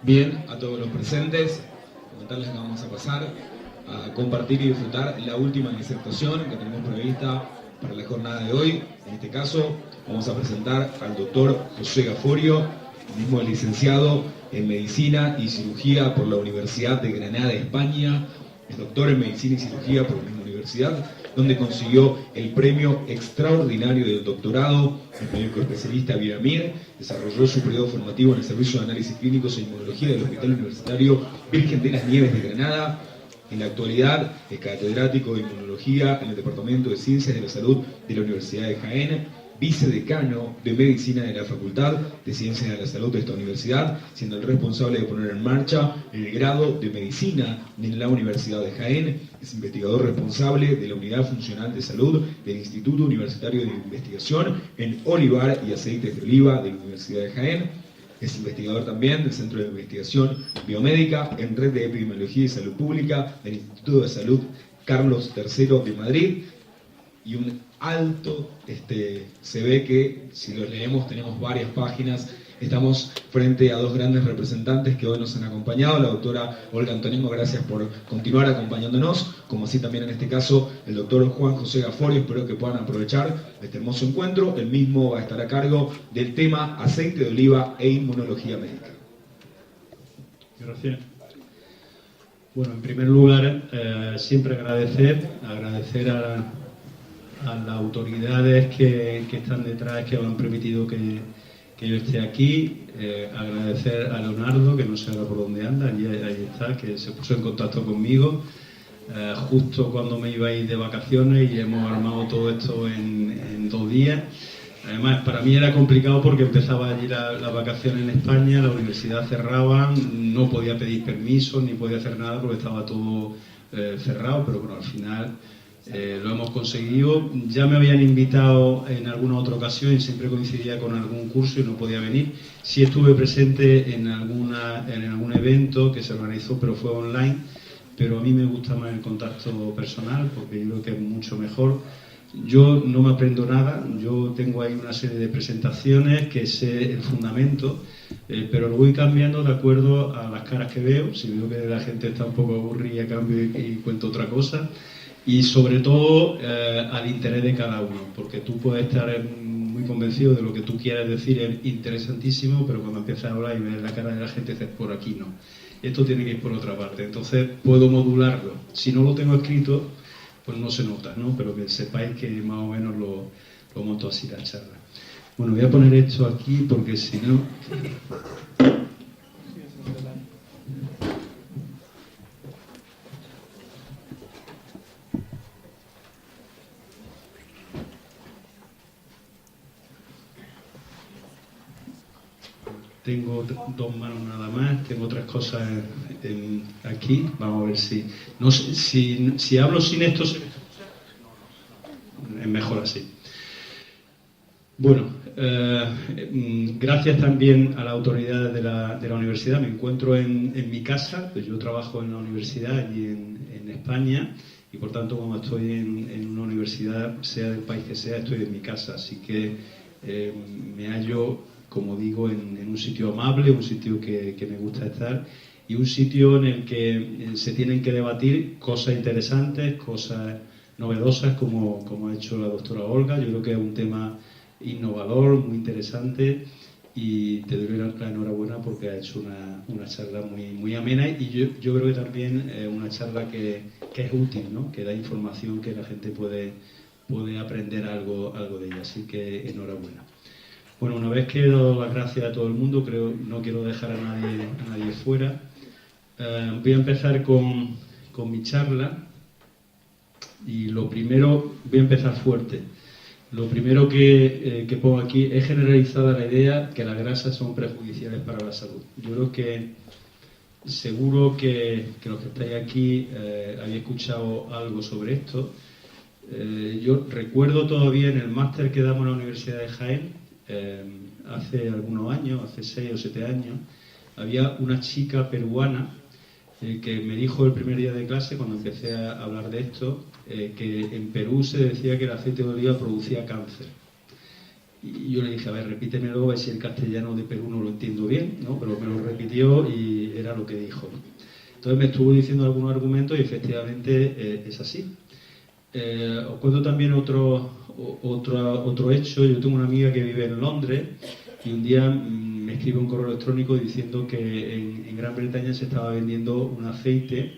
Bien, a todos los presentes, comentarles que vamos a pasar a compartir y disfrutar la última disertación que tenemos prevista para la jornada de hoy. En este caso, vamos a presentar al doctor José Gaforio, mismo licenciado en Medicina y Cirugía por la Universidad de Granada, España. Es doctor en Medicina y Cirugía por la misma universidad, donde consiguió el premio extraordinario del doctorado, el médico especialista Viramir. Desarrolló su periodo formativo en el Servicio de Análisis Clínicos e Inmunología del Hospital Universitario Virgen de las Nieves de Granada. En la actualidad es catedrático de Inmunología en el Departamento de Ciencias de la Salud de la Universidad de Jaén, vicedecano de Medicina de la Facultad de Ciencias de la Salud de esta universidad, siendo el responsable de poner en marcha el grado de Medicina en la Universidad de Jaén. Es investigador responsable de la Unidad Funcional de Salud del Instituto Universitario de Investigación en Olivar y Aceites de Oliva de la Universidad de Jaén. Es investigador también del Centro de Investigación Biomédica en Red de Epidemiología y Salud Pública del Instituto de Salud Carlos III de Madrid. Y un alto, se ve que si los leemos tenemos varias páginas. Estamos frente a dos grandes representantes que hoy nos han acompañado. La doctora Olga Antonengo, gracias por continuar acompañándonos, como así también en este caso el doctor Juan José Gaforio. Espero que puedan aprovechar este hermoso encuentro. El mismo va a estar a cargo del tema aceite de oliva e inmunología médica. Gracias. Bueno, en primer lugar, siempre agradecer a las autoridades que están detrás, que me han permitido que yo esté aquí. Agradecer a Leonardo, que no sé ahora por dónde anda, ahí está, que se puso en contacto conmigo justo cuando me iba a ir de vacaciones, y hemos armado todo esto en 2 días. Además, para mí era complicado porque empezaba allí las vacaciones en España, la universidad cerraba, no podía pedir permiso ni podía hacer nada porque estaba todo cerrado, pero bueno, al final lo hemos conseguido. Ya me habían invitado en alguna otra ocasión y siempre coincidía con algún curso y no podía venir. Sí estuve presente en algún evento que se organizó, pero fue online. Pero a mí me gusta más el contacto personal porque yo creo que es mucho mejor. Yo no me aprendo nada, yo tengo ahí una serie de presentaciones que sé el fundamento, pero lo voy cambiando de acuerdo a las caras que veo. Si veo que la gente está un poco aburrida, cambio y cuento otra cosa. Y sobre todo al interés de cada uno, porque tú puedes estar muy convencido de lo que tú quieras decir, es interesantísimo, pero cuando empiezas a hablar y ves la cara de la gente, dices, por aquí no. Esto tiene que ir por otra parte. Entonces puedo modularlo. Si no lo tengo escrito, pues no se nota, ¿no? Pero que sepáis que más o menos lo monto así la charla. Bueno, voy a poner esto aquí porque si no... Tengo 2 manos nada más, tengo 3 cosas aquí. Vamos a ver si... No sé, si hablo sin esto, es mejor así. Bueno, gracias también a las autoridades de la universidad. Me encuentro en mi casa, pues yo trabajo en la universidad allí en España, y por tanto cuando estoy en una universidad, sea del país que sea, estoy en mi casa. Así que me hallo, como digo, en un sitio amable, un sitio que me gusta estar, y un sitio en el que se tienen que debatir cosas interesantes, cosas novedosas, como ha hecho la doctora Olga. Yo creo que es un tema innovador, muy interesante, y te doy la enhorabuena porque ha hecho una charla muy amena, y yo creo que también es una charla que es útil, ¿no? Que da información que la gente puede aprender algo de ella, así que enhorabuena. Bueno, una vez que he dado las gracias a todo el mundo, no quiero dejar a nadie fuera. Voy a empezar con mi charla, y lo primero, voy a empezar fuerte. Lo primero que pongo aquí es generalizada la idea que las grasas son perjudiciales para la salud. Yo creo que seguro que los que estáis aquí habéis escuchado algo sobre esto. Yo recuerdo todavía en el máster que damos en la Universidad de Jaén, hace algunos años, hace 6 o 7 años, había una chica peruana que me dijo el primer día de clase, cuando empecé a hablar de esto, que en Perú se decía que el aceite de oliva producía cáncer. Y yo le dije, a ver, repítemelo, a ver si el castellano de Perú no lo entiendo bien, ¿no? Pero me lo repitió y era lo que dijo, ¿no? Entonces me estuvo diciendo algunos argumentos y efectivamente es así. Os cuento también otro hecho. Yo tengo una amiga que vive en Londres y un día me escribe un correo electrónico diciendo que en Gran Bretaña se estaba vendiendo un aceite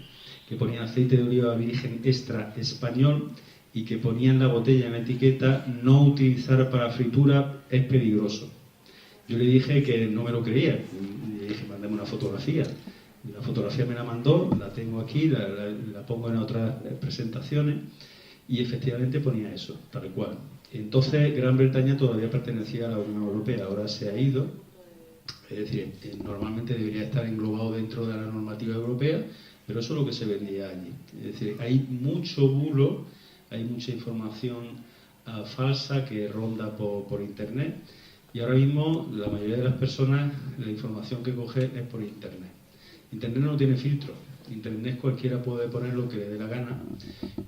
que ponía aceite de oliva virgen extra español y que ponía en la botella, en la etiqueta, no utilizar para fritura, es peligroso. Yo le dije que no me lo creía, le dije, mándame una fotografía. La fotografía me la mandó, la tengo aquí, la pongo en otras presentaciones y efectivamente ponía eso, tal cual. Entonces Gran Bretaña todavía pertenecía a la Unión Europea, ahora se ha ido, es decir, normalmente debería estar englobado dentro de la normativa europea, pero eso es lo que se vendía allí. Es decir, hay mucho bulo, hay mucha información falsa que ronda por Internet y ahora mismo la mayoría de las personas la información que coge es por Internet. Internet no tiene filtro, Internet cualquiera puede poner lo que le dé la gana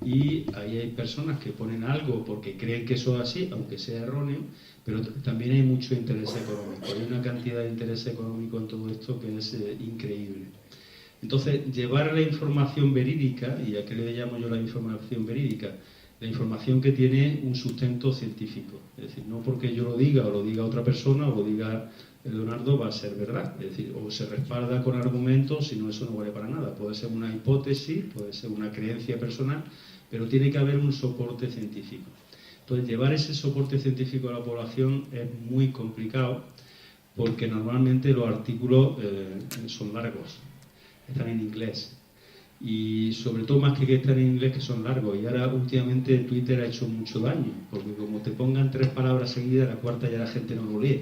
y ahí hay personas que ponen algo porque creen que eso es así, aunque sea erróneo, pero también hay mucho interés económico, hay una cantidad de interés económico en todo esto que es increíble. Entonces, llevar la información verídica, ¿y a qué le llamo yo la información verídica? La información que tiene un sustento científico. Es decir, no porque yo lo diga o lo diga otra persona o lo diga Leonardo va a ser verdad. Es decir, o se respalda con argumentos, si no, eso no vale para nada. Puede ser una hipótesis, puede ser una creencia personal, pero tiene que haber un soporte científico. Entonces, llevar ese soporte científico a la población es muy complicado porque normalmente los artículos son largos. Están en inglés y sobre todo más que están en inglés que son largos y ahora últimamente Twitter ha hecho mucho daño porque como te pongan 3 palabras seguidas, la cuarta ya la gente no lo lee.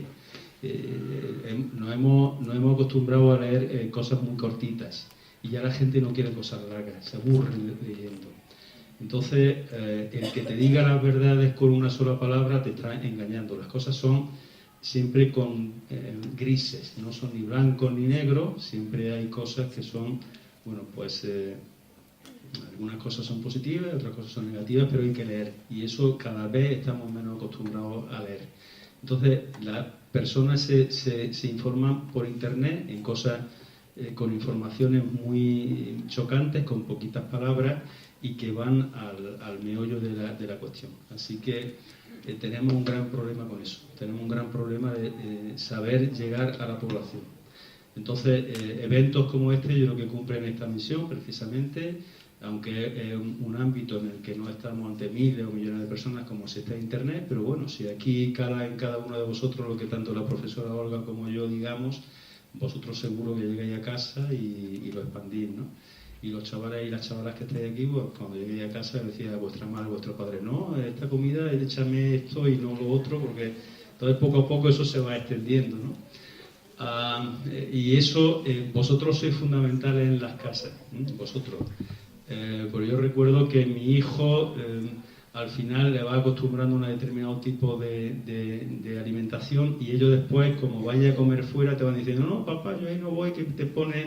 Nos hemos acostumbrado a leer cosas muy cortitas y ya la gente no quiere cosas largas, se aburre leyendo. Entonces el que te diga las verdades con una sola palabra te está engañando. Las cosas son siempre con grises, no son ni blancos ni negros, siempre hay cosas que son, bueno, pues algunas cosas son positivas, otras cosas son negativas, pero hay que leer y eso cada vez estamos menos acostumbrados a leer. Entonces las personas se informan por internet en cosas con informaciones muy chocantes, con poquitas palabras y que van al meollo de la cuestión. Así que tenemos un gran problema con eso, tenemos un gran problema de saber llegar a la población. Entonces, eventos como este yo creo que cumplen esta misión precisamente, aunque es un ámbito en el que no estamos ante miles o millones de personas como si está Internet, pero bueno, si aquí cala en cada uno de vosotros lo que tanto la profesora Olga como yo digamos, vosotros seguro que llegáis a casa y lo expandís, ¿no? Y los chavales y las chavalas que estáis aquí, pues cuando lleguéis a casa decía a vuestra madre, a vuestro padre, no, esta comida, échame esto y no lo otro, porque entonces poco a poco eso se va extendiendo, ¿no? Y eso, vosotros sois fundamentales en las casas, vosotros. Pues yo recuerdo que mi hijo al final le va acostumbrando a un determinado tipo de alimentación y ellos después, como vaya a comer fuera, te van diciendo, no, papá, yo ahí no voy, que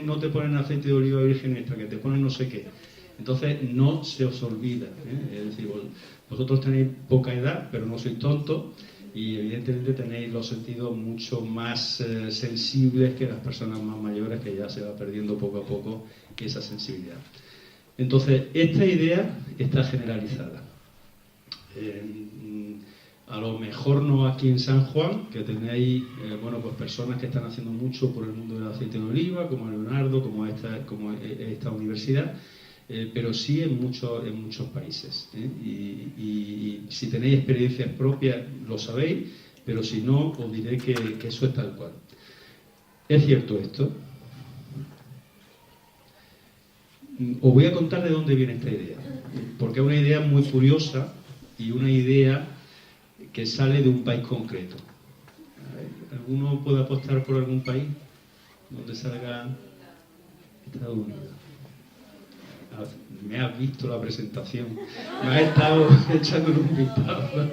no te ponen aceite de oliva virgen extra, que te ponen no sé qué. Entonces no se os olvida, es decir, vosotros tenéis poca edad, pero no sois tontos y evidentemente tenéis los sentidos mucho más sensibles que las personas más mayores, que ya se va perdiendo poco a poco esa sensibilidad. Entonces, esta idea está generalizada. A lo mejor no aquí en San Juan, que tenéis bueno, pues personas que están haciendo mucho por el mundo del aceite de oliva, como Leonardo, como esta universidad, pero sí en muchos países. Y si tenéis experiencias propias, lo sabéis, pero si no, os diré que eso es tal cual. ¿Es cierto esto? Os voy a contar de dónde viene esta idea, porque es una idea muy curiosa y una idea que sale de un país concreto. ¿Alguno puede apostar por algún país donde salga Estados Unidos? Me has visto la presentación, me has estado echando un vistazo.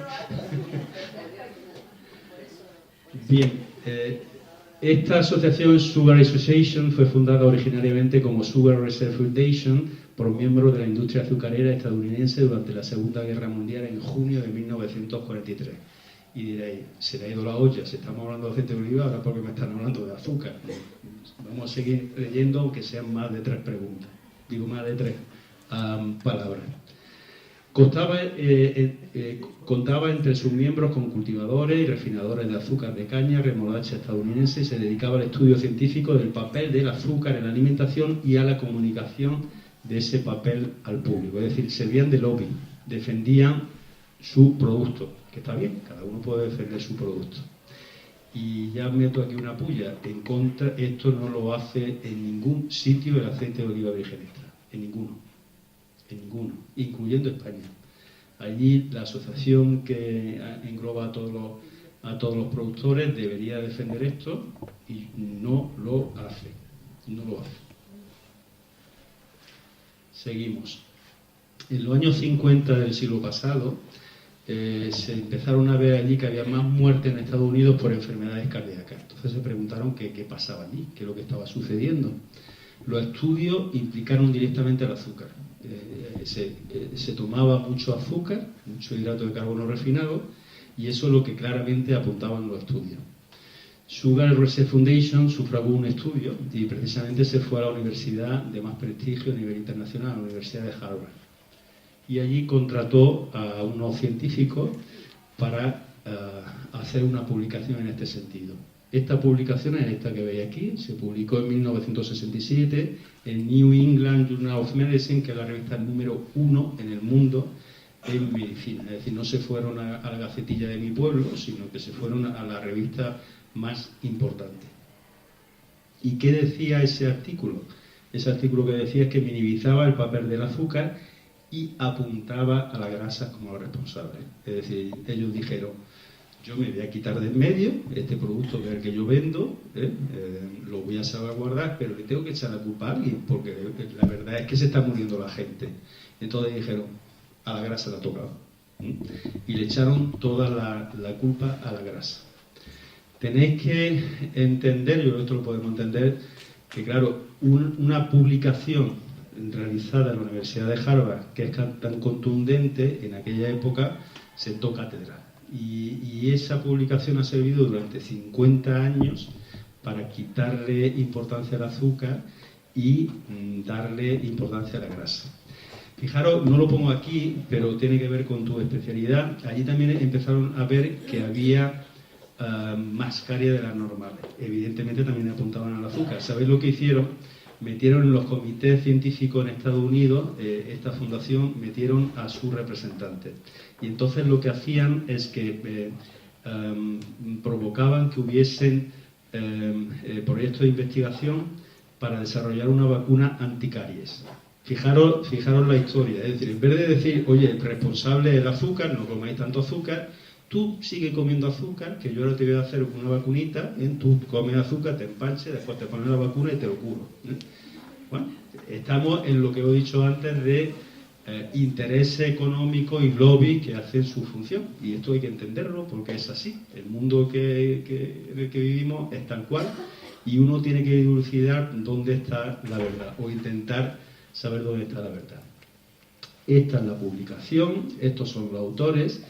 Bien, esta asociación, Sugar Association, fue fundada originariamente como Sugar Reserve Foundation por miembros de la industria azucarera estadounidense durante la Segunda Guerra Mundial en junio de 1943. Y diréis, se le ha ido la olla, si estamos hablando de aceite de oliva, ahora porque me están hablando de azúcar. Vamos a seguir leyendo, aunque sean más de 3 preguntas. Digo, más de 3 palabras. Contaba entre sus miembros con cultivadores y refinadores de azúcar de caña, remolacha estadounidense, y se dedicaba al estudio científico del papel del azúcar en la alimentación y a la comunicación de ese papel al público. Es decir, servían de lobby, defendían su producto, que está bien, cada uno puede defender su producto. Y ya meto aquí una pulla en contra, esto no lo hace en ningún sitio el aceite de oliva virgen extra, en ninguno, incluyendo España. Allí la asociación que engloba a todos los productores debería defender esto y no lo hace, Seguimos. En los años 50 del siglo pasado, se empezaron a ver allí que había más muertes en Estados Unidos por enfermedades cardíacas. Entonces se preguntaron qué pasaba allí, qué es lo que estaba sucediendo. Los estudios implicaron directamente al azúcar. Se tomaba mucho azúcar, mucho hidrato de carbono refinado, y eso es lo que claramente apuntaban los estudios. Sugar Research Foundation sufragó un estudio y precisamente se fue a la universidad de más prestigio a nivel internacional, a la Universidad de Harvard. Y allí contrató a unos científicos para hacer una publicación en este sentido. Esta publicación es esta que veis aquí, se publicó en 1967 en New England Journal of Medicine, que es la revista número 1 en el mundo en medicina. Es decir, no se fueron a la gacetilla de mi pueblo, sino que se fueron a la revista más importante. ¿Y qué decía ese artículo? Ese artículo que decía es que minimizaba el papel del azúcar y apuntaba a la grasa como responsable. Es decir, ellos dijeron, yo me voy a quitar de en medio, este producto que es el que yo vendo, lo voy a salvaguardar, pero le tengo que echar la culpa a alguien, porque la verdad es que se está muriendo la gente. Entonces dijeron, a la grasa la ha tocado. Y le echaron toda la culpa a la grasa. Tenéis que entender, yo esto lo podemos entender, que claro, una publicación realizada en la Universidad de Harvard, que es tan contundente, en aquella época sentó cátedra. Y esa publicación ha servido durante 50 años para quitarle importancia al azúcar y darle importancia a la grasa. Fijaros, no lo pongo aquí, pero tiene que ver con tu especialidad. Allí también empezaron a ver que había más caries de las normales. Evidentemente también apuntaban al azúcar. ¿Sabéis lo que hicieron? Metieron en los comités científicos en Estados Unidos, esta fundación, metieron a sus representantes. Y entonces lo que hacían es que provocaban que hubiesen proyectos de investigación para desarrollar una vacuna anticaries. Fijaros la historia, es decir, en vez de decir, oye, el responsable es el azúcar, no comáis tanto azúcar, tú sigue comiendo azúcar, que yo ahora te voy a hacer una vacunita, tú comes azúcar, te empanches, después te pones la vacuna y te lo curo. Bueno, estamos en lo que he dicho antes de intereses económicos y lobby que hacen su función. Y esto hay que entenderlo porque es así. El mundo en el que vivimos es tal cual y uno tiene que dilucidar dónde está la verdad o intentar saber dónde está la verdad. Esta es la publicación, estos son los autores.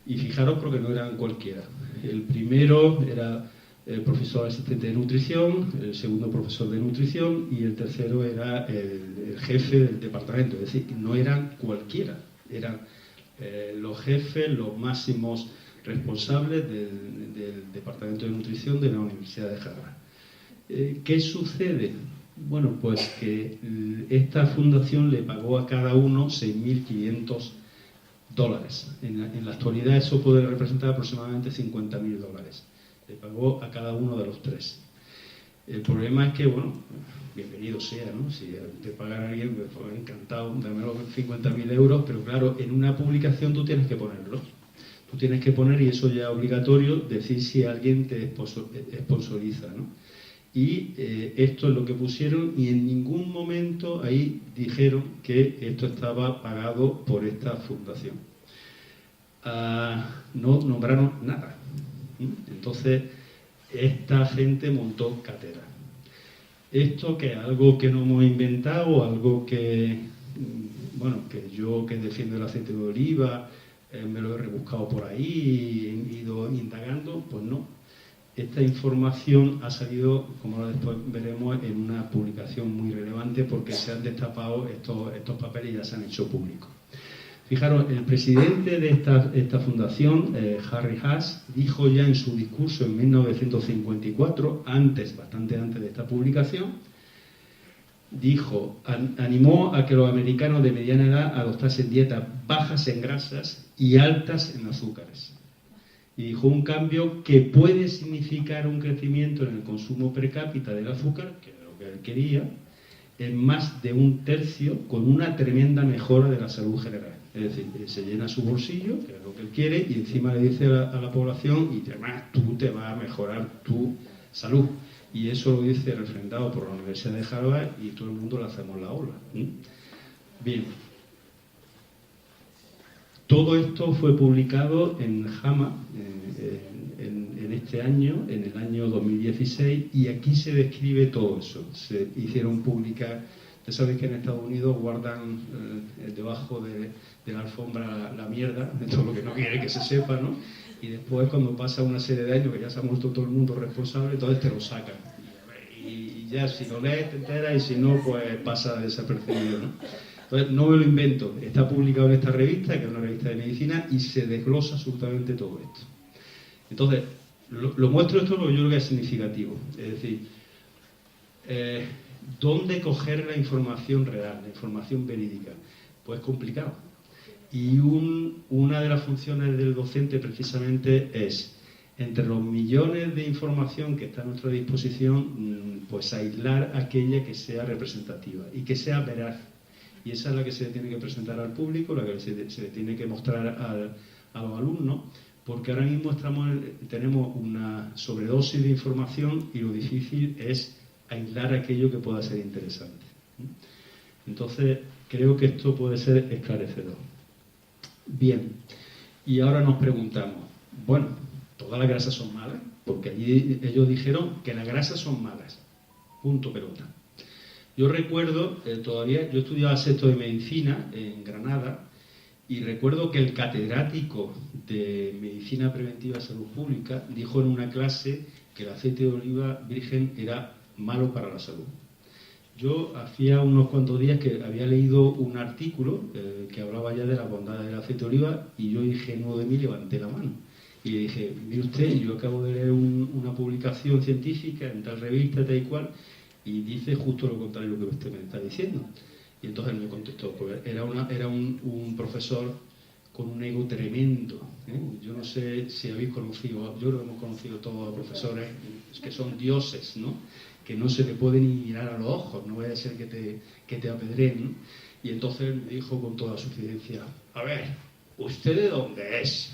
Y fijaros porque no eran cualquiera. El primero era el profesor asistente de nutrición, el segundo profesor de nutrición y el tercero era el jefe del departamento. Es decir, no eran cualquiera, eran los jefes, los máximos responsables del departamento de nutrición de la Universidad de Harvard. ¿Qué sucede? Bueno, pues que esta fundación le pagó a cada uno $6.500. En la actualidad eso puede representar aproximadamente $50.000. Le pagó a cada uno de los tres. El problema es que, bueno, bienvenido sea, ¿no? Si te pagan a alguien, pues encantado, dame los 50.000 euros, pero claro, en una publicación tú tienes que ponerlo. Tú tienes que poner, y eso ya es obligatorio, decir si alguien te sponsoriza, ¿no? Y esto es lo que pusieron y en ningún momento ahí dijeron que esto estaba pagado por esta fundación. No nombraron nada. Entonces, esta gente montó cátedra. Esto que es algo que no hemos inventado, algo que, bueno, que yo que defiendo el aceite de oliva, me lo he rebuscado por ahí, he ido indagando, pues no. Esta información ha salido, como ahora después veremos, en una publicación muy relevante porque se han destapado estos papeles y ya se han hecho públicos. Fijaros, el presidente de esta fundación, Harry Haas, dijo ya en su discurso en 1954, bastante antes de esta publicación, animó a que los americanos de mediana edad adoptasen dietas bajas en grasas y altas en azúcares. Y dijo un cambio que puede significar un crecimiento en el consumo per cápita del azúcar, que es lo que él quería, en más de 1/3, con una tremenda mejora de la salud general. Es decir, se llena su bolsillo, que es lo que él quiere, y encima le dice a la población, y además tú te vas a mejorar tu salud. Y eso lo dice refrendado por la Universidad de Harvard y todo el mundo le hacemos la ola. Bien. Todo esto fue publicado en JAMA en este año, en el año 2016, y aquí se describe todo eso. Se hicieron públicas. Ya sabéis que en Estados Unidos guardan debajo de la alfombra la mierda, de todo lo que no quiere que se sepa, ¿no? Y después, cuando pasa una serie de años que ya se ha muerto todo el mundo responsable, entonces te lo sacan. Y ya si lo lees te enteras, y si no, pues pasa desapercibido, ¿no? Entonces, no me lo invento. Está publicado en esta revista, que es una revista de medicina, y se desglosa absolutamente todo esto. Entonces, lo muestro esto porque yo creo que es significativo. Es decir, ¿dónde coger la información real, la información verídica? Pues complicado. Y una de las funciones del docente precisamente es, entre los millones de información que está a nuestra disposición, pues aislar aquella que sea representativa y que sea veraz. Y esa es la que se le tiene que presentar al público, la que se le tiene que mostrar a los alumnos, porque ahora mismo tenemos una sobredosis de información y lo difícil es aislar aquello que pueda ser interesante. Entonces, creo que esto puede ser esclarecedor. Bien, y ahora nos preguntamos, bueno, ¿todas las grasas son malas? Porque allí ellos dijeron que las grasas son malas. Punto pelota. Yo recuerdo, yo estudiaba sexto de medicina en Granada, y recuerdo que el catedrático de Medicina Preventiva de Salud Pública dijo en una clase que el aceite de oliva virgen era malo para la salud. Yo hacía unos cuantos días que había leído un artículo que hablaba ya de la bondad del aceite de oliva, y yo, ingenuo de mí, levanté la mano y le dije, mire usted, yo acabo de leer una publicación científica en tal revista, tal y cual, y dice justo lo contrario de lo que usted me está diciendo. Y entonces me contestó, porque era un profesor con un ego tremendo. Yo no sé si habéis conocido, yo creo que hemos conocido todos los profesores que son dioses, ¿no? Que no se te puede ni mirar a los ojos, no vaya a ser que te apedreen, ¿no? Y entonces me dijo con toda suficiencia, a ver, ¿usted de dónde es?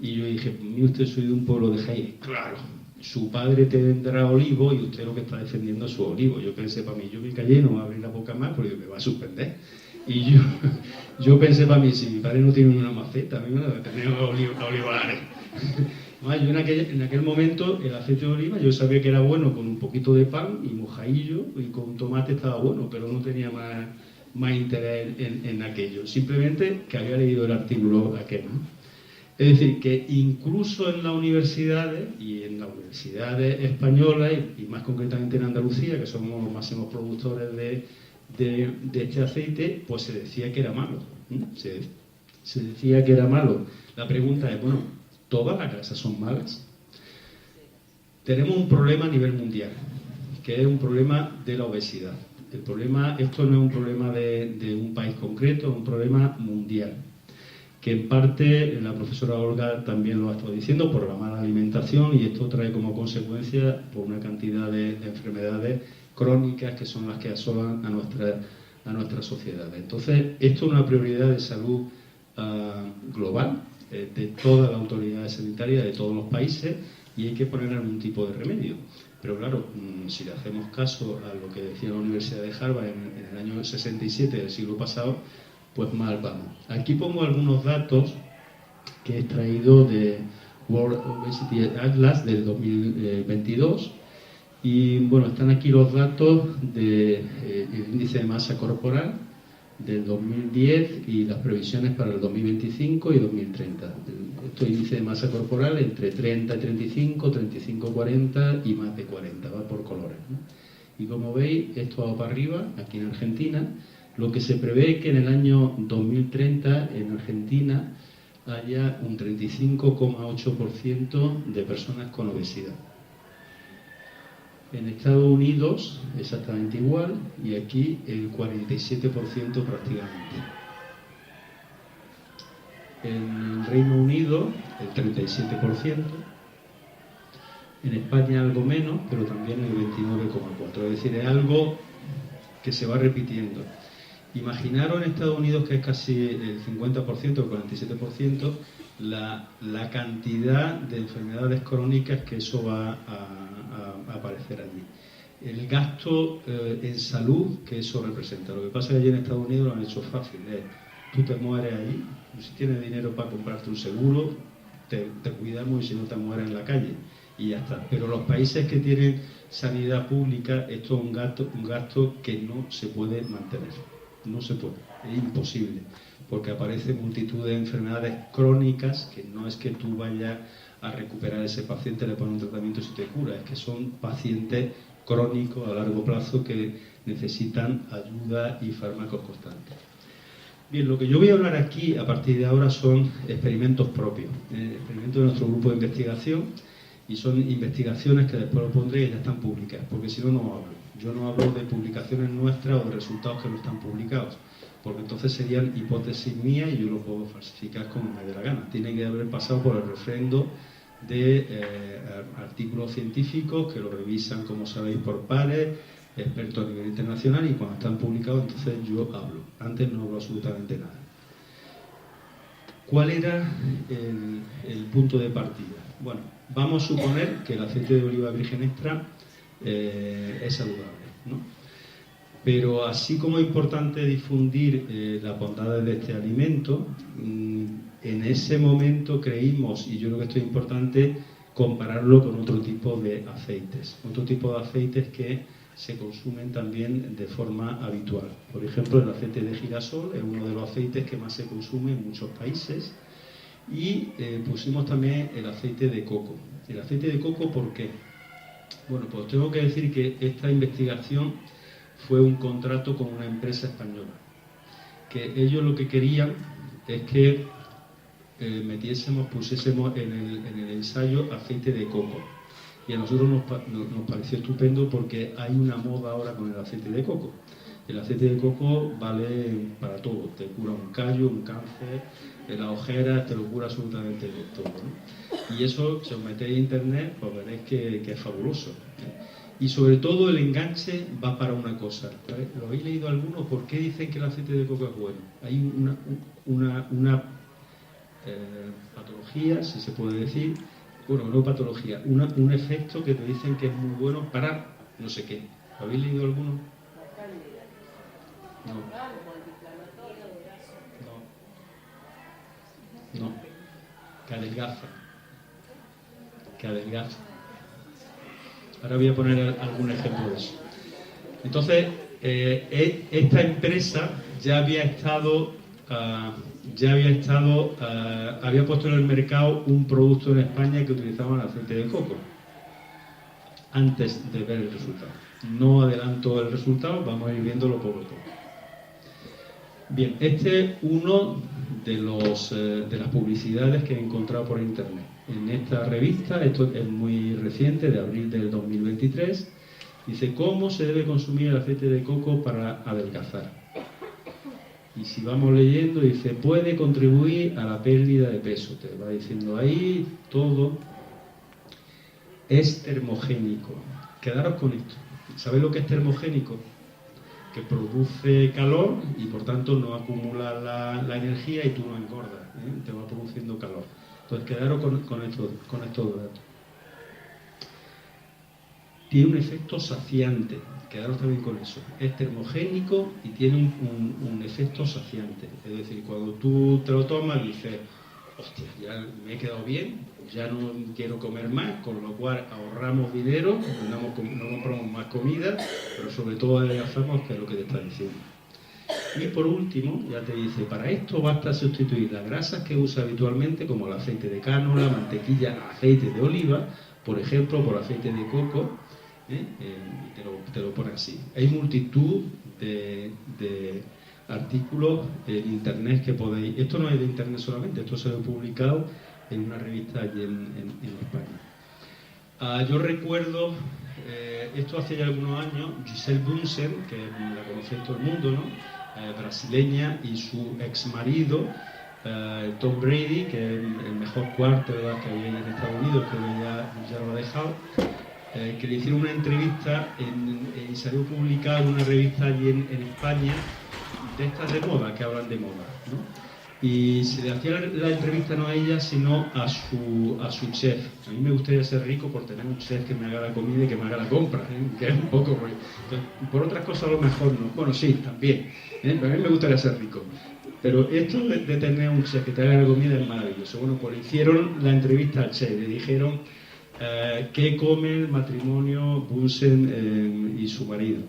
Y yo dije, mire usted, soy de un pueblo de Jaén. Claro, su padre tendrá olivo y usted lo que está defendiendo es su olivo. Yo pensé para mí, yo me callé, no voy a abrir la boca más porque me va a suspender. Y yo pensé para mí, si mi padre no tiene una maceta, a mí me va a tener olivares. Yo en aquel momento el aceite de oliva yo sabía que era bueno con un poquito de pan y mojadillo, y con tomate estaba bueno, pero no tenía más interés en aquello. Simplemente que había leído el artículo aquel, ¿no? Es decir, que incluso en las universidades, y en las universidades españolas, y más concretamente en Andalucía, que somos los máximos productores de este aceite, pues se decía que era malo. Se decía que era malo. La pregunta es, bueno, ¿todas las grasas son malas? Tenemos un problema a nivel mundial, que es un problema de la obesidad. Esto no es un problema de un país concreto, es un problema mundial, que en parte la profesora Olga también lo ha estado diciendo, por la mala alimentación, y esto trae como consecuencia por una cantidad de enfermedades crónicas que son las que asolan a nuestra sociedad. Entonces, esto es una prioridad de salud global, de todas las autoridades sanitarias de todos los países, y hay que poner algún tipo de remedio. Pero claro, si le hacemos caso a lo que decía la Universidad de Harvard en el año 67 del siglo pasado, pues mal vamos. Aquí pongo algunos datos que he extraído de World Obesity Atlas del 2022, y bueno, están aquí los datos del índice de masa corporal, del 2010 y las previsiones para el 2025 y 2030. Esto índice de masa corporal entre 30 y 35, 35 40 y más de 40, va por colores, ¿no? Y como veis, esto va para arriba, aquí en Argentina. Lo que se prevé es que en el año 2030 en Argentina haya un 35,8% de personas con obesidad. En Estados Unidos exactamente igual y aquí el 47% prácticamente. En el Reino Unido el 37%, en España algo menos, pero también el 29,4%. Es decir, es algo que se va repitiendo. Imaginaros en Estados Unidos, que es casi el 50%, el 47%, la cantidad de enfermedades crónicas que eso va a aparecer allí. El gasto en salud que eso representa. Lo que pasa es que allí en Estados Unidos lo han hecho fácil. Tú te mueres allí, si tienes dinero para comprarte un seguro, te cuidamos y si no te mueres en la calle. Y ya está. Pero los países que tienen sanidad pública, esto es un gasto que no se puede mantener. No se puede, es imposible, porque aparecen multitud de enfermedades crónicas que no es que tú vayas a recuperar a ese paciente, le pones un tratamiento y se te cura, es que son pacientes crónicos a largo plazo que necesitan ayuda y fármacos constantes. Bien, lo que yo voy a hablar aquí a partir de ahora son experimentos propios, experimentos de nuestro grupo de investigación, y son investigaciones que después lo pondré y ya están publicadas, porque si no, no hablo. Yo no hablo de publicaciones nuestras o de resultados que no están publicados, porque entonces serían hipótesis mías y yo lo puedo falsificar como me dé la gana. Tiene que haber pasado por el refrendo de artículos científicos que lo revisan, como sabéis, por pares, expertos a nivel internacional, y cuando están publicados entonces yo hablo. Antes no hablo absolutamente nada. ¿Cuál era el punto de partida? Bueno, vamos a suponer que el aceite de oliva virgen extra es saludable, ¿no? Pero así como es importante difundir las bondades de este alimento, en ese momento creímos, y yo creo que esto es importante, compararlo con otro tipo de aceites. Otro tipo de aceites que se consumen también de forma habitual. Por ejemplo, el aceite de girasol es uno de los aceites que más se consume en muchos países. Y pusimos también el aceite de coco. ¿El aceite de coco por qué? Bueno, pues tengo que decir que esta investigación fue un contrato con una empresa española, que ellos lo que querían es que pusiésemos en el ensayo aceite de coco. Y a nosotros nos pareció estupendo porque hay una moda ahora con el aceite de coco. El aceite de coco vale para todo, te cura un callo, un cáncer, la ojera, te lo cura absolutamente todo, ¿no? Y eso, si os metéis en internet, pues veréis que es fabuloso, ¿eh? Y sobre todo el enganche va para una cosa, ¿sabes? ¿Lo habéis leído alguno? ¿Por qué dicen que el aceite de coco es bueno? Hay una patología, si se puede decir, bueno, no patología, un efecto que te dicen que es muy bueno para no sé qué. ¿Lo habéis leído alguno? No, que adelgaza. Ahora voy a poner algún ejemplo de eso. Entonces, esta empresa había puesto en el mercado un producto en España que utilizaba el aceite de coco antes de ver el resultado. No adelanto el resultado, vamos a ir viéndolo poco a poco. Bien, este es uno de las publicidades que he encontrado por internet. En esta revista, esto es muy reciente, de abril del 2023, dice cómo se debe consumir el aceite de coco para adelgazar. Y si vamos leyendo, dice puede contribuir a la pérdida de peso. Te va diciendo ahí todo. Es termogénico. Quedaros con esto. ¿Sabéis lo que es termogénico? Que produce calor y por tanto no acumula la energía y tú no engordas, ¿eh? Te va produciendo calor. Entonces quedaros con estos datos. Tiene un efecto saciante, quedaros también con eso. Es termogénico y tiene un efecto saciante. Es decir, cuando tú te lo tomas dices, hostia, ya me he quedado bien, ya no quiero comer más, con lo cual ahorramos dinero, no compramos más comida, pero sobre todo adelgazamos, que es lo que te está diciendo. Y por último, ya te dice, para esto basta sustituir las grasas que usa habitualmente, como el aceite de cánola, mantequilla, aceite de oliva, por ejemplo, por aceite de coco, y te lo pone así. Hay multitud de artículos en internet que podéis... Esto no es de internet solamente, esto se lo he publicado en una revista allí en España. Yo recuerdo, esto hace ya algunos años, Gisele Bündchen, que la conoce todo el mundo, ¿no? Brasileña, y su ex marido, Tom Brady, que es el mejor quarterback que había en Estados Unidos, que ya lo ha dejado, que le hicieron una entrevista y salió publicada en una revista allí en España, de estas de moda, que hablan de moda, ¿no? Y se le hacía la entrevista no a ella, sino a su chef. A mí me gustaría ser rico por tener un chef que me haga la comida y que me haga la compra, que es un poco... Por otras cosas a lo mejor no. Bueno, sí, también. Pero a mí me gustaría ser rico. Pero esto de tener un chef que te haga la comida es maravilloso. Bueno, pues le hicieron la entrevista al chef. Le dijeron qué come el matrimonio Bunsen y su marido.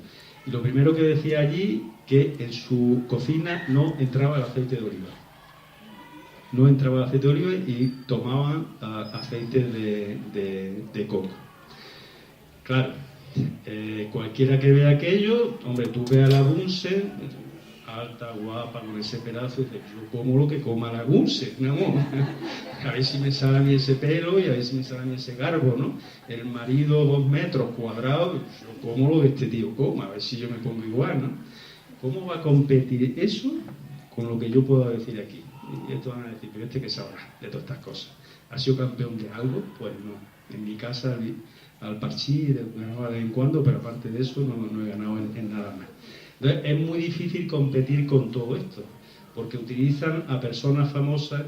Y lo primero que decía allí, que en su cocina no entraba el aceite de oliva. No entraba el aceite de oliva y tomaban aceite de coco. Claro, cualquiera que vea aquello, hombre, tú veas a la Bunsen, alta, guapa, con ese pedazo, y dices, yo como lo que coma la Bunsen, mi amor. A ver si me sale a mí ese pelo y a ver si me sale a mí ese garbo, ¿no? El marido 2 metros cuadrados, yo como lo que este tío coma, a ver si yo me pongo igual, ¿no? ¿Cómo va a competir eso con lo que yo puedo decir aquí? Y esto van a decir, pero este que sabrá de todas estas cosas. ¿Ha sido campeón de algo? Pues no. En mi casa al parchí ganaba de vez en cuando, pero aparte de eso no he ganado en nada más. Entonces es muy difícil competir con todo esto, porque utilizan a personas famosas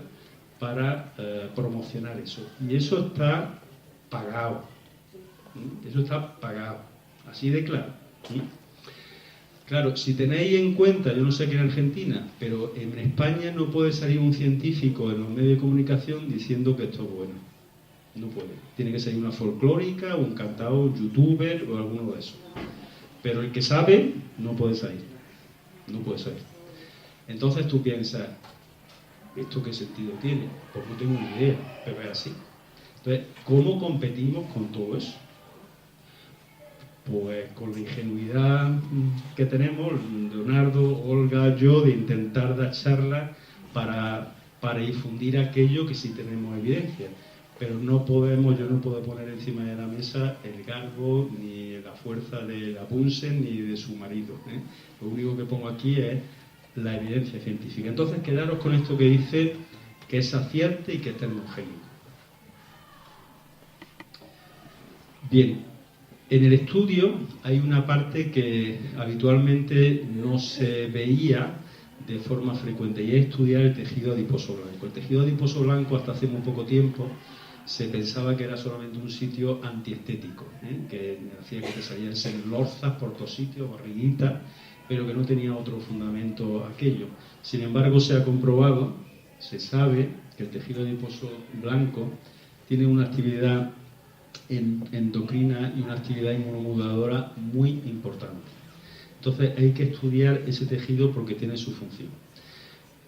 para promocionar eso. Y eso está pagado. Eso está pagado. Así de claro. Claro, si tenéis en cuenta, yo no sé qué en Argentina, pero en España no puede salir un científico en los medios de comunicación diciendo que esto es bueno. No puede. Tiene que salir una folclórica, un cantado, un youtuber o alguno de esos. Pero el que sabe no puede salir. No puede salir. Entonces tú piensas, ¿esto qué sentido tiene? Pues no tengo ni idea, pero es así. Entonces, ¿cómo competimos con todo eso? Pues con la ingenuidad que tenemos, Leonardo, Olga, yo, de intentar dar charlas para difundir aquello que sí tenemos evidencia. Pero yo no puedo poner encima de la mesa el garbo, ni la fuerza de la Bunsen, ni de su marido. Lo único que pongo aquí es la evidencia científica. Entonces, quedaros con esto que dice que es saciante y que es termogénico. Bien. En el estudio hay una parte que habitualmente no se veía de forma frecuente y es estudiar el tejido adiposo blanco. El tejido adiposo blanco hasta hace muy poco tiempo se pensaba que era solamente un sitio antiestético, que hacía que te salían lorzas por todos sitios, barriguitas, pero que no tenía otro fundamento aquello. Sin embargo, se ha comprobado, se sabe que el tejido adiposo blanco tiene una actividad endocrina y una actividad inmunomoduladora muy importante. Entonces hay que estudiar ese tejido porque tiene su función.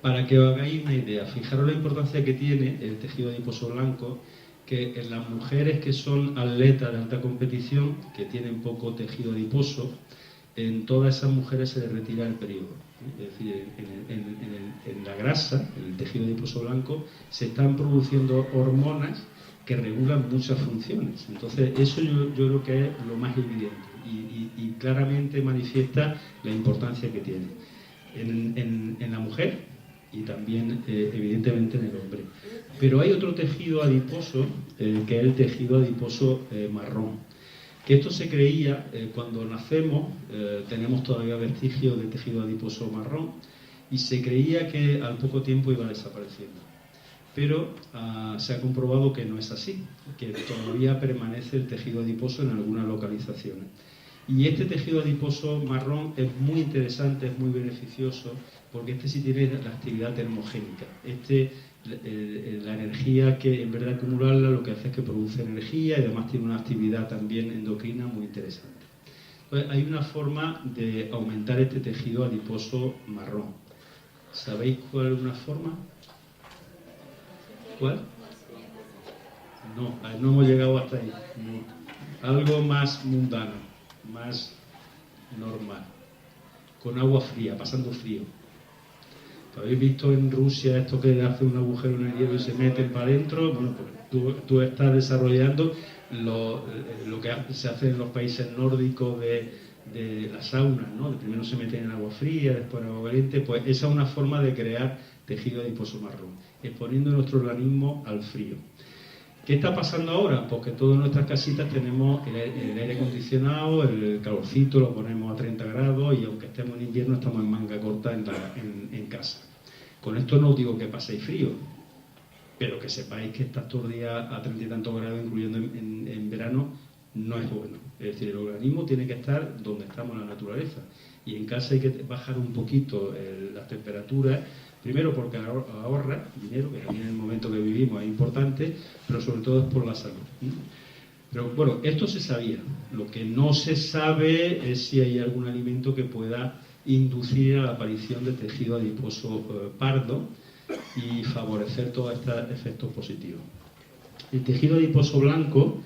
Para que os hagáis una idea, fijaros la importancia que tiene el tejido adiposo blanco, que en las mujeres que son atletas de alta competición, que tienen poco tejido adiposo, en todas esas mujeres se les retira el periodo. Es decir, en la grasa, en el tejido adiposo blanco, se están produciendo hormonas que regulan muchas funciones. Entonces, eso yo creo que es lo más evidente y claramente manifiesta la importancia que tiene en la mujer y también, evidentemente, en el hombre. Pero hay otro tejido adiposo, que es el tejido adiposo marrón. Que esto se creía, cuando nacemos, tenemos todavía vestigios de tejido adiposo marrón, y se creía que al poco tiempo iba desapareciendo. Pero se ha comprobado que no es así, que todavía permanece el tejido adiposo en algunas localizaciones. Y este tejido adiposo marrón es muy interesante, es muy beneficioso, porque este sí tiene la actividad termogénica. La energía que en vez de acumularla lo que hace es que produce energía y además tiene una actividad también endocrina muy interesante. Pues hay una forma de aumentar este tejido adiposo marrón. ¿Sabéis cuál es una forma? ¿Cuál? No hemos llegado hasta ahí. No. Algo más mundano, más normal. Con agua fría, pasando frío. ¿Habéis visto en Rusia esto que hace un agujero en el hielo y se meten para adentro? Bueno, pues tú estás desarrollando lo que se hace en los países nórdicos de las saunas, ¿no? Primero se meten en agua fría, después en agua caliente. Pues esa es una forma de crear tejido adiposo marrón, exponiendo nuestro organismo al frío. ¿Qué está pasando ahora? Pues que todas nuestras casitas tenemos el aire acondicionado, el calorcito lo ponemos a 30 grados y aunque estemos en invierno estamos en manga corta en casa. Con esto no os digo que paséis frío, pero que sepáis que estar todo el día a 30 y tantos grados, incluyendo en verano, no es bueno. Es decir, el organismo tiene que estar donde estamos en la naturaleza. Y en casa hay que bajar un poquito las temperaturas, primero porque ahorra dinero, que también en el momento que vivimos es importante, pero sobre todo es por la salud. Pero bueno, esto se sabía. Lo que no se sabe es si hay algún alimento que pueda inducir a la aparición de tejido adiposo pardo y favorecer todos estos efectos positivos. El tejido adiposo blanco,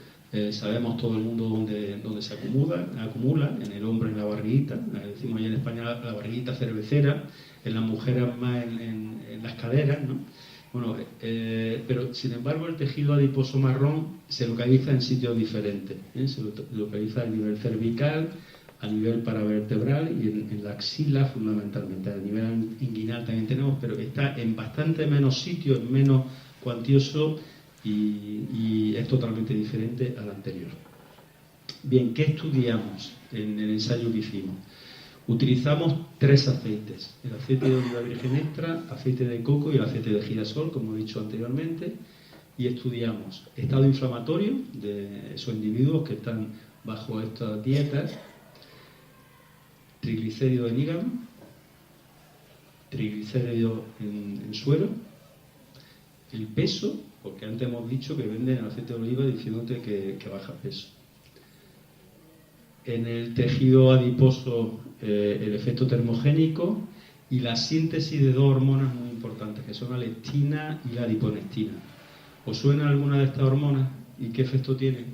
sabemos todo el mundo dónde se acumula, en el hombro, en la barriguita, decimos allá en España la barriguita cervecera, en las mujeres más en las caderas, ¿no? Bueno, pero sin embargo el tejido adiposo marrón se localiza en sitios diferentes, se localiza a nivel cervical, a nivel paravertebral y en la axila fundamentalmente. A nivel inguinal también tenemos, pero está en bastante menos sitios, menos cuantioso y es totalmente diferente al anterior. Bien, ¿qué estudiamos en el ensayo que hicimos? Utilizamos 3 aceites: el aceite de oliva virgen extra, aceite de coco y el aceite de girasol, como he dicho anteriormente, y estudiamos estado inflamatorio de esos individuos que están bajo estas dietas, triglicéridos en hígado, triglicéridos en suero, el peso, porque antes hemos dicho que venden el aceite de oliva diciéndote que baja peso. En el tejido adiposo el efecto termogénico y la síntesis de 2 hormonas muy importantes, que son la leptina y la adiponectina. ¿Os suena alguna de estas hormonas y qué efecto tienen?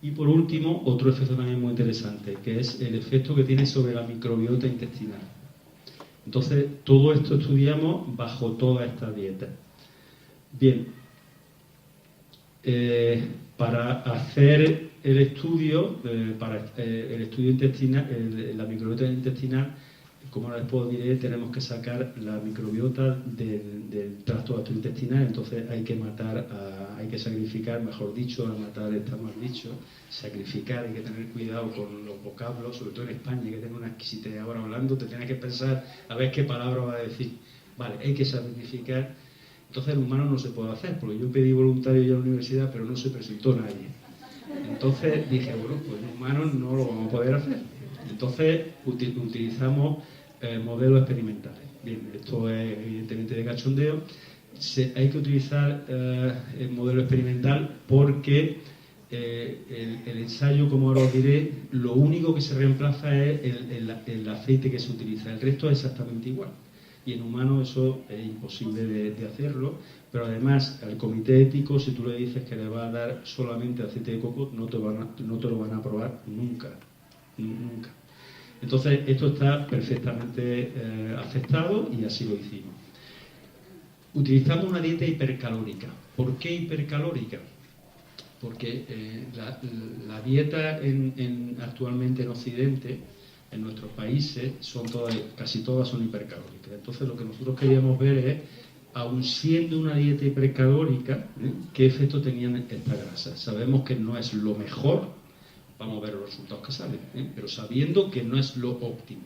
Y por último, otro efecto también muy interesante, que es el efecto que tiene sobre la microbiota intestinal. Entonces, todo esto estudiamos bajo toda esta dieta. Bien, para hacer el estudio, el estudio intestinal, la microbiota intestinal, como ahora después diré, tenemos que sacar la microbiota del tracto gastrointestinal. Entonces hay que sacrificar, mejor dicho, a matar está mal dicho, sacrificar, hay que tener cuidado con los vocablos, sobre todo en España, hay que tener una exquisitez. Ahora hablando te tienes que pensar a ver qué palabra va a decir. Vale, hay que sacrificar. Entonces el humano no se puede hacer, porque yo pedí voluntario ya a la universidad, pero no se presentó nadie. Entonces dije, bueno, pues el humano no lo vamos a poder hacer. Entonces utilizamos modelos experimentales. Bien, esto es evidentemente de cachondeo. Hay que utilizar el modelo experimental porque el ensayo, como ahora os diré, lo único que se reemplaza es el aceite que se utiliza. El resto es exactamente igual. Y en humanos eso es imposible de hacerlo, pero además al comité ético, si tú le dices que le va a dar solamente aceite de coco, no te lo van a aprobar nunca. Entonces esto está perfectamente aceptado y así lo hicimos. Utilizamos una dieta hipercalórica. ¿Por qué hipercalórica? Porque la dieta actualmente en Occidente, en nuestros países, casi todas son hipercalóricas. Entonces lo que nosotros queríamos ver es, aun siendo una dieta hipercalórica, qué efecto tenían estas grasas. Sabemos que no es lo mejor, vamos a ver los resultados que salen, pero sabiendo que no es lo óptimo.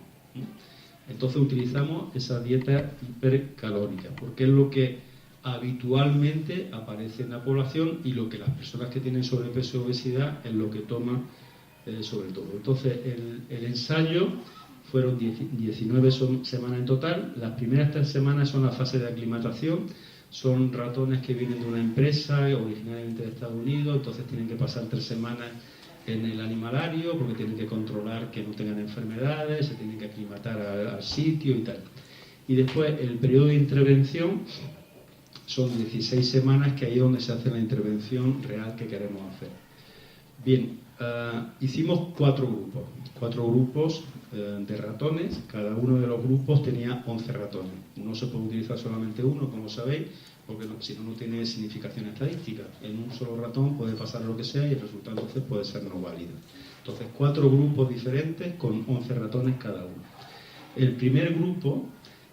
Entonces utilizamos esa dieta hipercalórica, porque es lo que habitualmente aparece en la población y lo que las personas que tienen sobrepeso y obesidad es lo que toman sobre todo. Entonces el ensayo fueron 19 semanas en total. Las primeras 3 semanas son la fase de aclimatación, Son ratones que vienen de una empresa originalmente de Estados Unidos, entonces tienen que pasar 3 semanas en el animalario porque tienen que controlar que no tengan enfermedades, se tienen que aclimatar al sitio y tal. Y después el periodo de intervención son 16 semanas, que ahí es donde se hace la intervención real que queremos hacer. Bien, hicimos 4 grupos de ratones. Cada uno de los grupos tenía 11 ratones. No se puede utilizar solamente uno, como sabéis, porque si no, no tiene significación estadística. En un solo ratón puede pasar lo que sea y el resultado entonces puede ser no válido. Entonces, 4 grupos diferentes con 11 ratones cada uno. El primer grupo,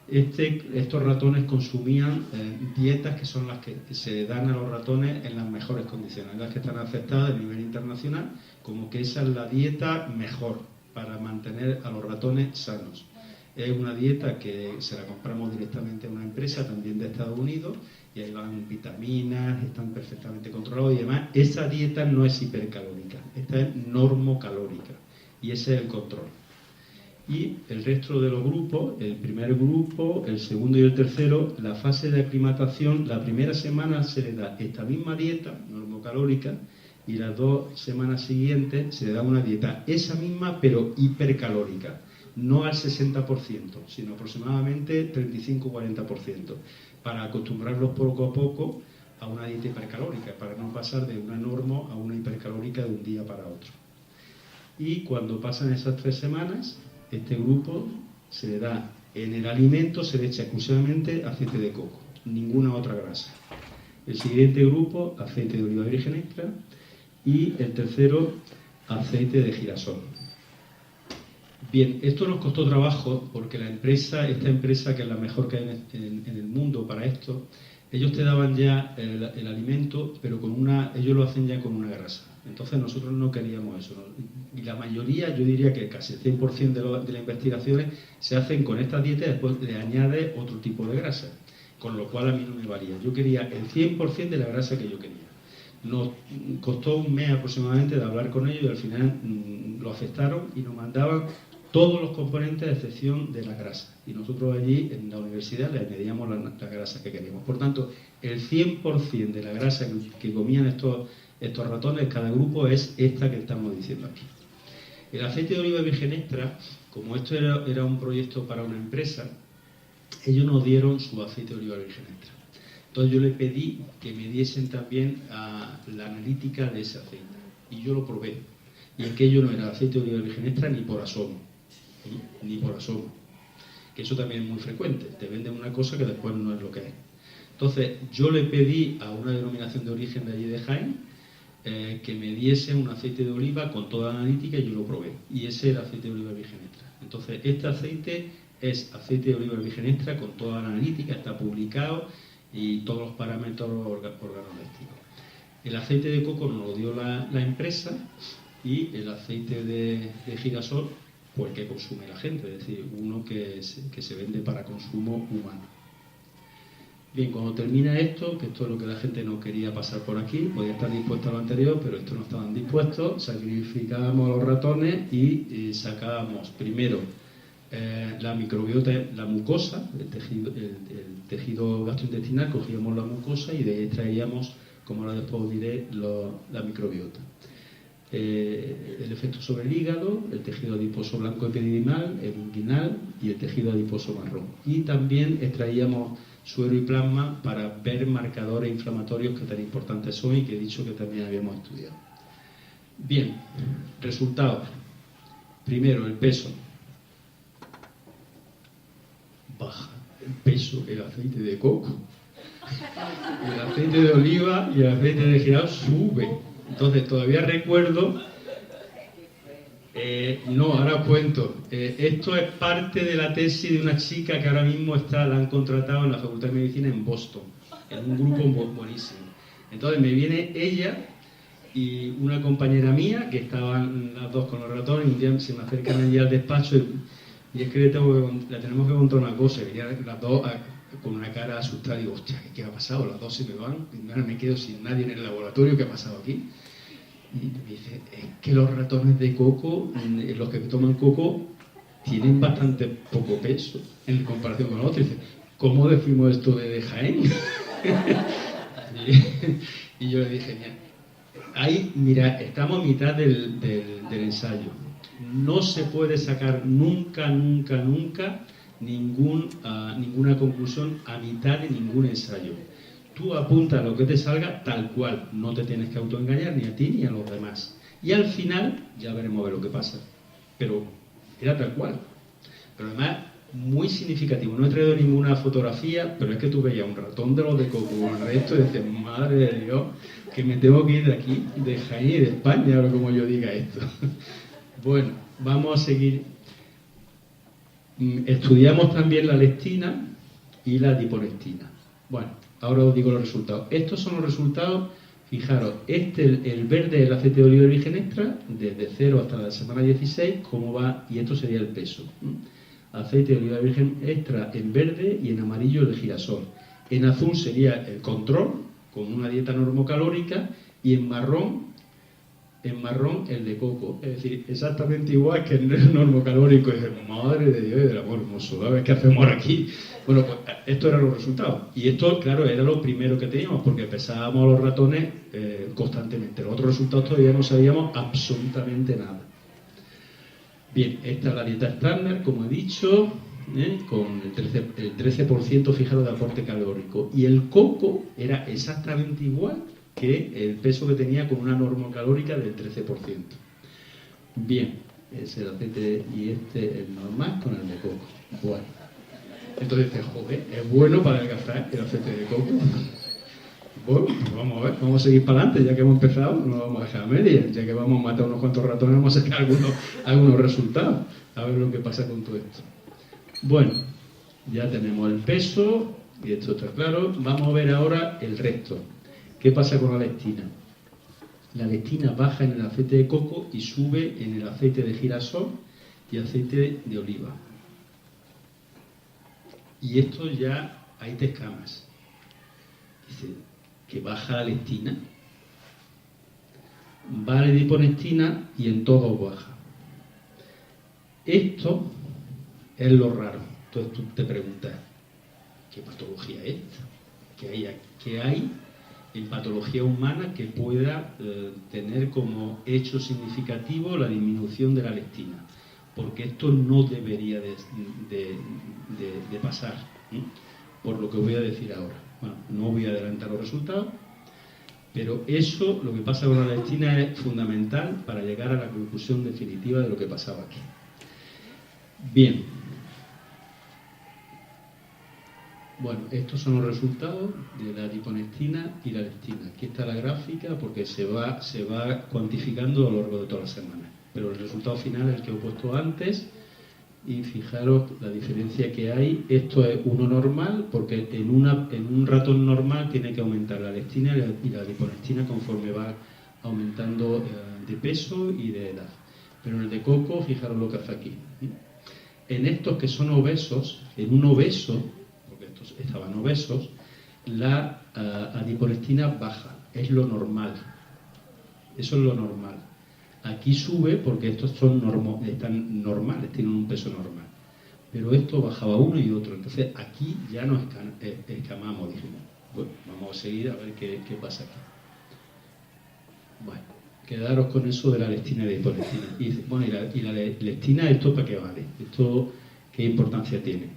estos ratones consumían dietas que son las que se dan a los ratones en las mejores condiciones, las que están aceptadas a nivel internacional, como que esa es la dieta mejor para mantener a los ratones sanos. Es una dieta que se la compramos directamente a una empresa también de Estados Unidos y ahí van vitaminas, están perfectamente controlados y además esa dieta no es hipercalórica, esta es normocalórica y ese es el control. Y el resto de los grupos, el primer grupo, el segundo y el tercero, la fase de aclimatación, la primera semana se le da esta misma dieta normocalórica y las 2 semanas siguientes se le da una dieta esa misma pero hipercalórica, no al 60%, sino aproximadamente 35-40%, para acostumbrarlos poco a poco a una dieta hipercalórica, para no pasar de una normo a una hipercalórica de un día para otro. Y cuando pasan esas 3 semanas, este grupo se le da, en el alimento se le echa exclusivamente aceite de coco, ninguna otra grasa. El siguiente grupo, aceite de oliva virgen extra, y el tercero, aceite de girasol. Bien, esto nos costó trabajo porque esta empresa, que es la mejor que hay en el mundo para esto, ellos te daban ya el alimento, pero ellos lo hacen ya con una grasa. Entonces nosotros no queríamos eso, ¿no? Y la mayoría, yo diría que casi el 100% de las investigaciones se hacen con esta dieta y después le añade otro tipo de grasa, con lo cual a mí no me valía. Yo quería el 100% de la grasa que yo quería. Nos costó un mes aproximadamente de hablar con ellos y al final lo aceptaron y nos mandaban todos los componentes a excepción de la grasa. Y nosotros allí en la universidad le añadíamos la grasa que queríamos. Por tanto, el 100% de la grasa que comían estos ratones, cada grupo, es esta que estamos diciendo aquí. El aceite de oliva virgen extra, como esto era un proyecto para una empresa, ellos nos dieron su aceite de oliva virgen extra. Entonces yo le pedí que me diesen también la analítica de ese aceite. Y yo lo probé. Y aquello no era aceite de oliva virgen extra ni por asomo. Ni por asomo. Que eso también es muy frecuente. Te venden una cosa que después no es lo que es. Entonces yo le pedí a una denominación de origen de allí de Jaén que me diese un aceite de oliva con toda la analítica y yo lo probé. Y ese era aceite de oliva virgen extra. Entonces este aceite es aceite de oliva virgen extra con toda la analítica, está publicado y todos los parámetros organoléctricos. El aceite de coco nos lo dio la empresa y el aceite de girasol, pues que consume la gente, es decir, uno que se vende para consumo humano. Bien, cuando termina esto, que esto es lo que la gente no quería pasar por aquí, podía estar dispuesto a lo anterior, pero estos no estaban dispuestos, sacrificábamos a los ratones y sacábamos primero la microbiota, la mucosa, el tejido gastrointestinal, cogíamos la mucosa y de ahí extraíamos, como ahora después os diré, la microbiota. El efecto sobre el hígado, el tejido adiposo blanco epididimal, el inguinal y el tejido adiposo marrón. Y también extraíamos suero y plasma para ver marcadores inflamatorios que tan importantes son y que he dicho que también habíamos estudiado. Bien, resultados. Primero, el peso. Baja el peso, el aceite de coco. El aceite de oliva y el aceite de girasol sube. Entonces todavía recuerdo, no, ahora os cuento, esto es parte de la tesis de una chica que ahora mismo la han contratado en la Facultad de Medicina en Boston, en un grupo buenísimo. Entonces me viene ella y una compañera mía, que estaban las dos con los ratones, y un día se me acercan allí al despacho y es que le tenemos que contar una cosa, y las dos con una cara asustada, digo, hostia, ¿qué ha pasado? Las dos se me van, y ahora me quedo sin nadie en el laboratorio, ¿qué ha pasado aquí? Y me dice, es que los ratones de coco, los que toman coco, tienen bastante poco peso en comparación con los otros. Y dice, ¿cómo decimos esto de Jaén? Y yo le dije, ahí, mira, estamos a mitad del ensayo. No se puede sacar nunca ninguna conclusión a mitad de ningún ensayo. Tú apuntas lo que te salga tal cual, no te tienes que autoengañar ni a ti ni a los demás. Y al final ya veremos a ver lo que pasa. Pero era tal cual. Pero además, muy significativo. No he traído ninguna fotografía, pero es que tú veías un ratón de los de coco con el resto y dices, madre de Dios, que me tengo que ir de aquí, de Jaén y de España, o como yo diga esto. Bueno, vamos a seguir. Estudiamos también la lectina y la adiponectina. Bueno, ahora os digo los resultados. Estos son los resultados, fijaros, el verde es el aceite de oliva de virgen extra, desde 0 hasta la semana 16, cómo va, y esto sería el peso. Aceite de oliva virgen extra en verde y en amarillo el girasol. En azul sería el control, con una dieta normocalórica, y en marrón el de coco. Es decir, exactamente igual que el normocalórico. Y dices, madre de Dios y del amor hermoso, a ver qué hacemos aquí. Bueno, pues estos eran los resultados. Y esto, claro, era lo primero que teníamos, porque pesábamos a los ratones constantemente. Los otros resultados todavía no sabíamos absolutamente nada. Bien, esta es la dieta estándar, como he dicho, con el 13%, fijaros, de aporte calórico. Y el coco era exactamente igual que el peso que tenía con una normocalórica del 13%. Bien, es el aceite y este el normal con el de coco. Bueno, entonces dices, joder, es bueno para adelgazar el aceite de coco. Bueno, pues vamos a ver, vamos a seguir para adelante, ya que hemos empezado, no nos vamos a dejar a medias, ya que vamos a matar unos cuantos ratones, vamos a sacar algunos resultados, a ver lo que pasa con todo esto. Bueno, ya tenemos el peso, y esto está claro, vamos a ver ahora el resto. ¿Qué pasa con la lectina? La lectina baja en el aceite de coco y sube en el aceite de girasol y aceite de oliva. Y esto ya ahí te escamas. Dice, que baja la lectina, va la adiponectina y en todos baja. Esto es lo raro. Entonces tú te preguntas, ¿qué patología es esta? ¿Qué hay en patología humana que pueda tener como hecho significativo la disminución de la lectina? Porque esto no debería de pasar, por lo que voy a decir ahora. Bueno, no voy a adelantar los resultados, pero eso, lo que pasa con la lectina, es fundamental para llegar a la conclusión definitiva de lo que pasaba aquí. Bien. Bueno, estos son los resultados de la adiponectina y la lectina. Aquí está la gráfica porque se va cuantificando a lo largo de toda la semana. Pero el resultado final es el que he puesto antes. Y fijaros la diferencia que hay. Esto es uno normal, porque en un ratón normal tiene que aumentar la lectina y la adiponectina conforme va aumentando de peso y de edad. Pero en el de coco, fijaros lo que hace aquí. En estos que son obesos, en un obeso, porque estos estaban obesos, la adiponectina baja. Es lo normal. Eso es lo normal. Aquí sube porque estos están normales, tienen un peso normal. Pero esto bajaba uno y otro. Entonces aquí ya nos escamamos, dijimos. Bueno, vamos a seguir a ver qué pasa aquí. Bueno, quedaros con eso de la lectina y la adiponectina. Y la lectina, ¿esto para qué vale? ¿Esto qué importancia tiene?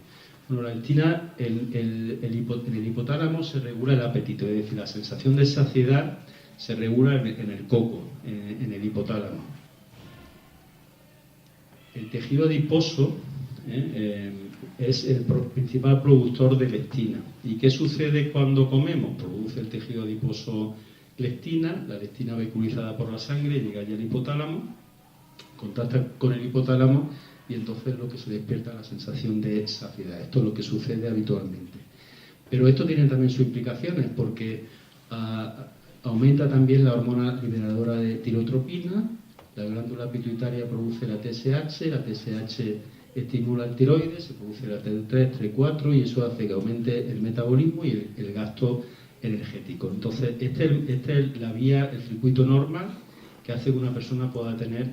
Bueno, la lectina, en el hipotálamo se regula el apetito, es decir, la sensación de saciedad se regula en el coco, en el hipotálamo. El tejido adiposo es el principal productor de lectina. ¿Y qué sucede cuando comemos? Produce el tejido adiposo lectina, la lectina vehiculizada por la sangre llega ya al hipotálamo, contacta con el hipotálamo y entonces lo que se despierta es la sensación de saciedad. Esto es lo que sucede habitualmente. Pero esto tiene también sus implicaciones porque aumenta también la hormona liberadora de tirotropina, la glándula pituitaria produce la TSH estimula el tiroides, se produce la T3, T4 y eso hace que aumente el metabolismo y el gasto energético. Entonces, esta es la vía, el circuito normal que hace que una persona pueda tener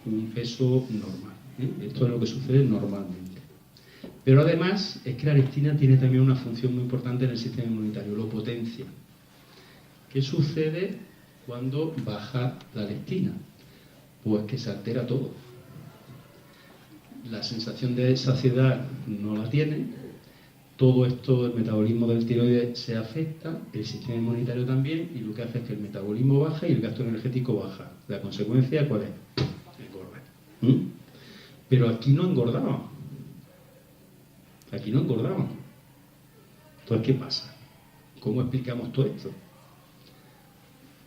un peso normal. Esto es lo que sucede normalmente. Pero además es que la leptina tiene también una función muy importante en el sistema inmunitario, lo potencia. ¿Qué sucede cuando baja la leptina? Pues que se altera todo. La sensación de saciedad no la tiene, todo esto, el metabolismo del tiroides se afecta, el sistema inmunitario también, y lo que hace es que el metabolismo baja y el gasto energético baja. La consecuencia, ¿cuál es? Engorda. Pero aquí no engordamos. Aquí no engordamos. Entonces, ¿qué pasa? ¿Cómo explicamos todo esto?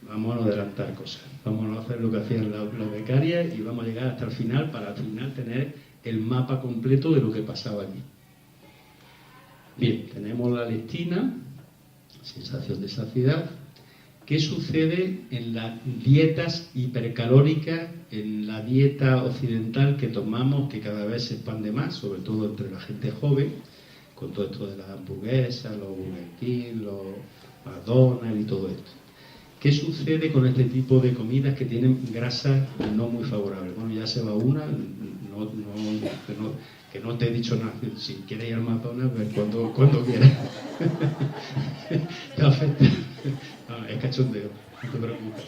Vamos a adelantar cosas. Vamos a hacer lo que hacían las becarias y vamos a llegar hasta el final para al final tener el mapa completo de lo que pasaba allí. Bien, tenemos la leptina, sensación de saciedad. ¿Qué sucede en las dietas hipercalóricas, en la dieta occidental que tomamos, que cada vez se expande más, sobre todo entre la gente joven, con todo esto de las hamburguesas, los Burger King, los McDonald's y todo esto? ¿Qué sucede con este tipo de comidas que tienen grasas no muy favorables? Bueno, ya se va una, que no te he dicho nada. Si quieres ir al McDonald's, pues cuando quieras. Te afecta. No, es cachondeo, no te preocupes.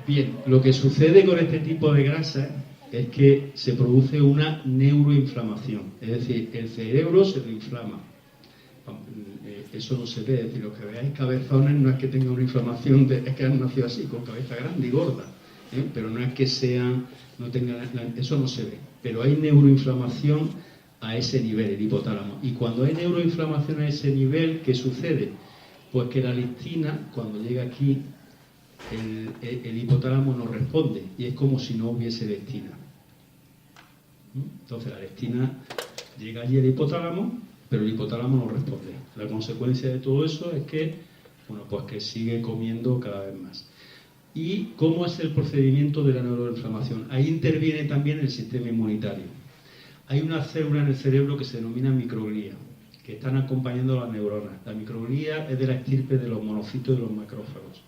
Bien, lo que sucede con este tipo de grasas es que se produce una neuroinflamación. Es decir, el cerebro se inflama. Eso no se ve, es decir, los que veáis cabezones no es que tengan una inflamación, es que han nacido así, con cabeza grande y gorda, pero no es que sean, no tengan, eso no se ve, pero hay neuroinflamación a ese nivel, el hipotálamo, y cuando hay neuroinflamación a ese nivel, ¿qué sucede? Pues que la leptina, cuando llega aquí, el hipotálamo no responde, y es como si no hubiese leptina. Entonces la leptina llega allí al hipotálamo, pero el hipotálamo no responde. La consecuencia de todo eso es que, bueno, pues que sigue comiendo cada vez más. ¿Y cómo es el procedimiento de la neuroinflamación? Ahí interviene también el sistema inmunitario. Hay una célula en el cerebro que se denomina microglía, que están acompañando a las neuronas. La microglía es de la estirpe de los monocitos y de los macrófagos.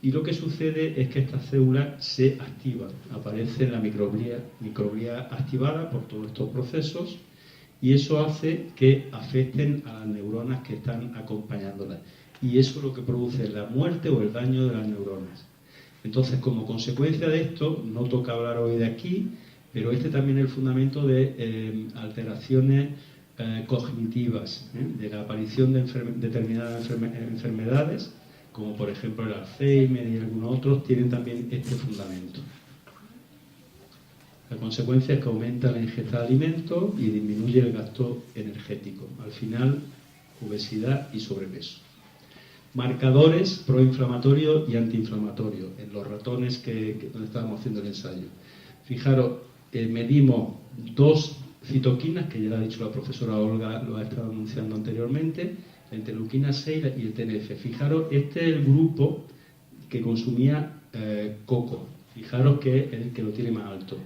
Y lo que sucede es que esta célula se activa, aparece en la microglía activada por todos estos procesos, y eso hace que afecten a las neuronas que están acompañándolas. Y eso es lo que produce la muerte o el daño de las neuronas. Entonces, como consecuencia de esto, no toca hablar hoy de aquí, pero este también es el fundamento de alteraciones cognitivas, de la aparición de determinadas enfermedades, como por ejemplo el Alzheimer y algunos otros, tienen también este fundamento. La consecuencia es que aumenta la ingesta de alimentos y disminuye el gasto energético. Al final, obesidad y sobrepeso. Marcadores proinflamatorios y antiinflamatorios en los ratones donde estábamos haciendo el ensayo. Fijaros, medimos dos citoquinas, que ya lo ha dicho la profesora Olga, lo ha estado anunciando anteriormente, la interleuquina 6 y el TNF. Fijaros, este es el grupo que consumía coco. Fijaros que es el que lo tiene más alto.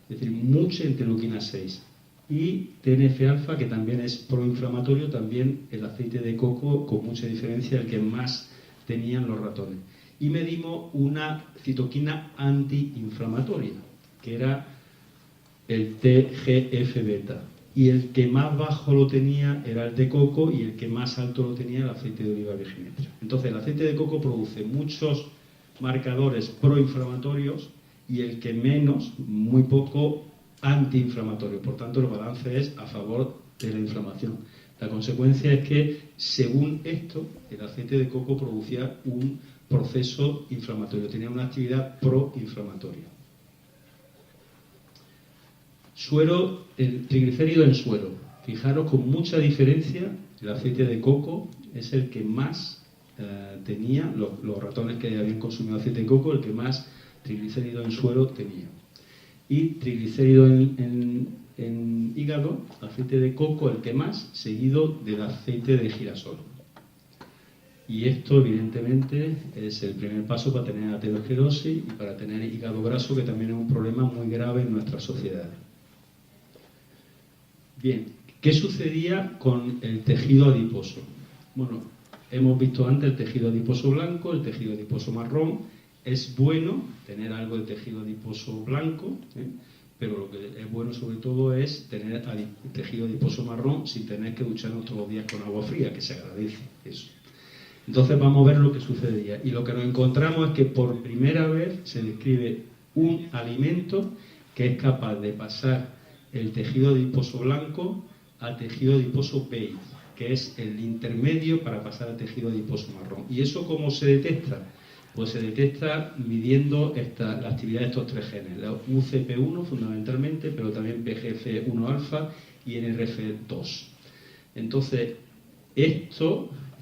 Es decir, mucha interleuquina 6. Y TNF-alfa, que también es proinflamatorio, también el aceite de coco, con mucha diferencia, el que más tenían los ratones. Y medimos una citoquina antiinflamatoria, que era el TGF-beta. Y el que más bajo lo tenía era el de coco y el que más alto lo tenía el aceite de oliva virgen extra. Entonces, el aceite de coco produce muchos marcadores proinflamatorios y el que menos, muy poco antiinflamatorio. Por tanto, el balance es a favor de la inflamación. La consecuencia es que, según esto, el aceite de coco producía un proceso inflamatorio, tenía una actividad proinflamatoria. Suero, el triglicérido en suero. Fijaros, con mucha diferencia, el aceite de coco es el que más tenía, los ratones que habían consumido aceite de coco, el que más triglicérido en suero tenía. Y triglicérido en hígado, aceite de coco el que más, seguido del aceite de girasol. Y esto, evidentemente, es el primer paso para tener aterosclerosis y para tener hígado graso, que también es un problema muy grave en nuestra sociedad. Bien, ¿qué sucedía con el tejido adiposo? Bueno, hemos visto antes el tejido adiposo blanco, el tejido adiposo marrón. Es bueno tener algo de tejido adiposo blanco, pero lo que es bueno sobre todo es tener tejido adiposo marrón sin tener que ducharnos todos los días con agua fría, que se agradece eso. Entonces vamos a ver lo que sucedería. Y lo que nos encontramos es que por primera vez se describe un alimento que es capaz de pasar el tejido adiposo blanco al tejido adiposo beige, que es el intermedio para pasar al tejido adiposo marrón. ¿Y eso cómo se detecta? Pues se detecta midiendo la actividad de estos tres genes, la UCP1 fundamentalmente, pero también PGF1 alfa y NRF2. Entonces, el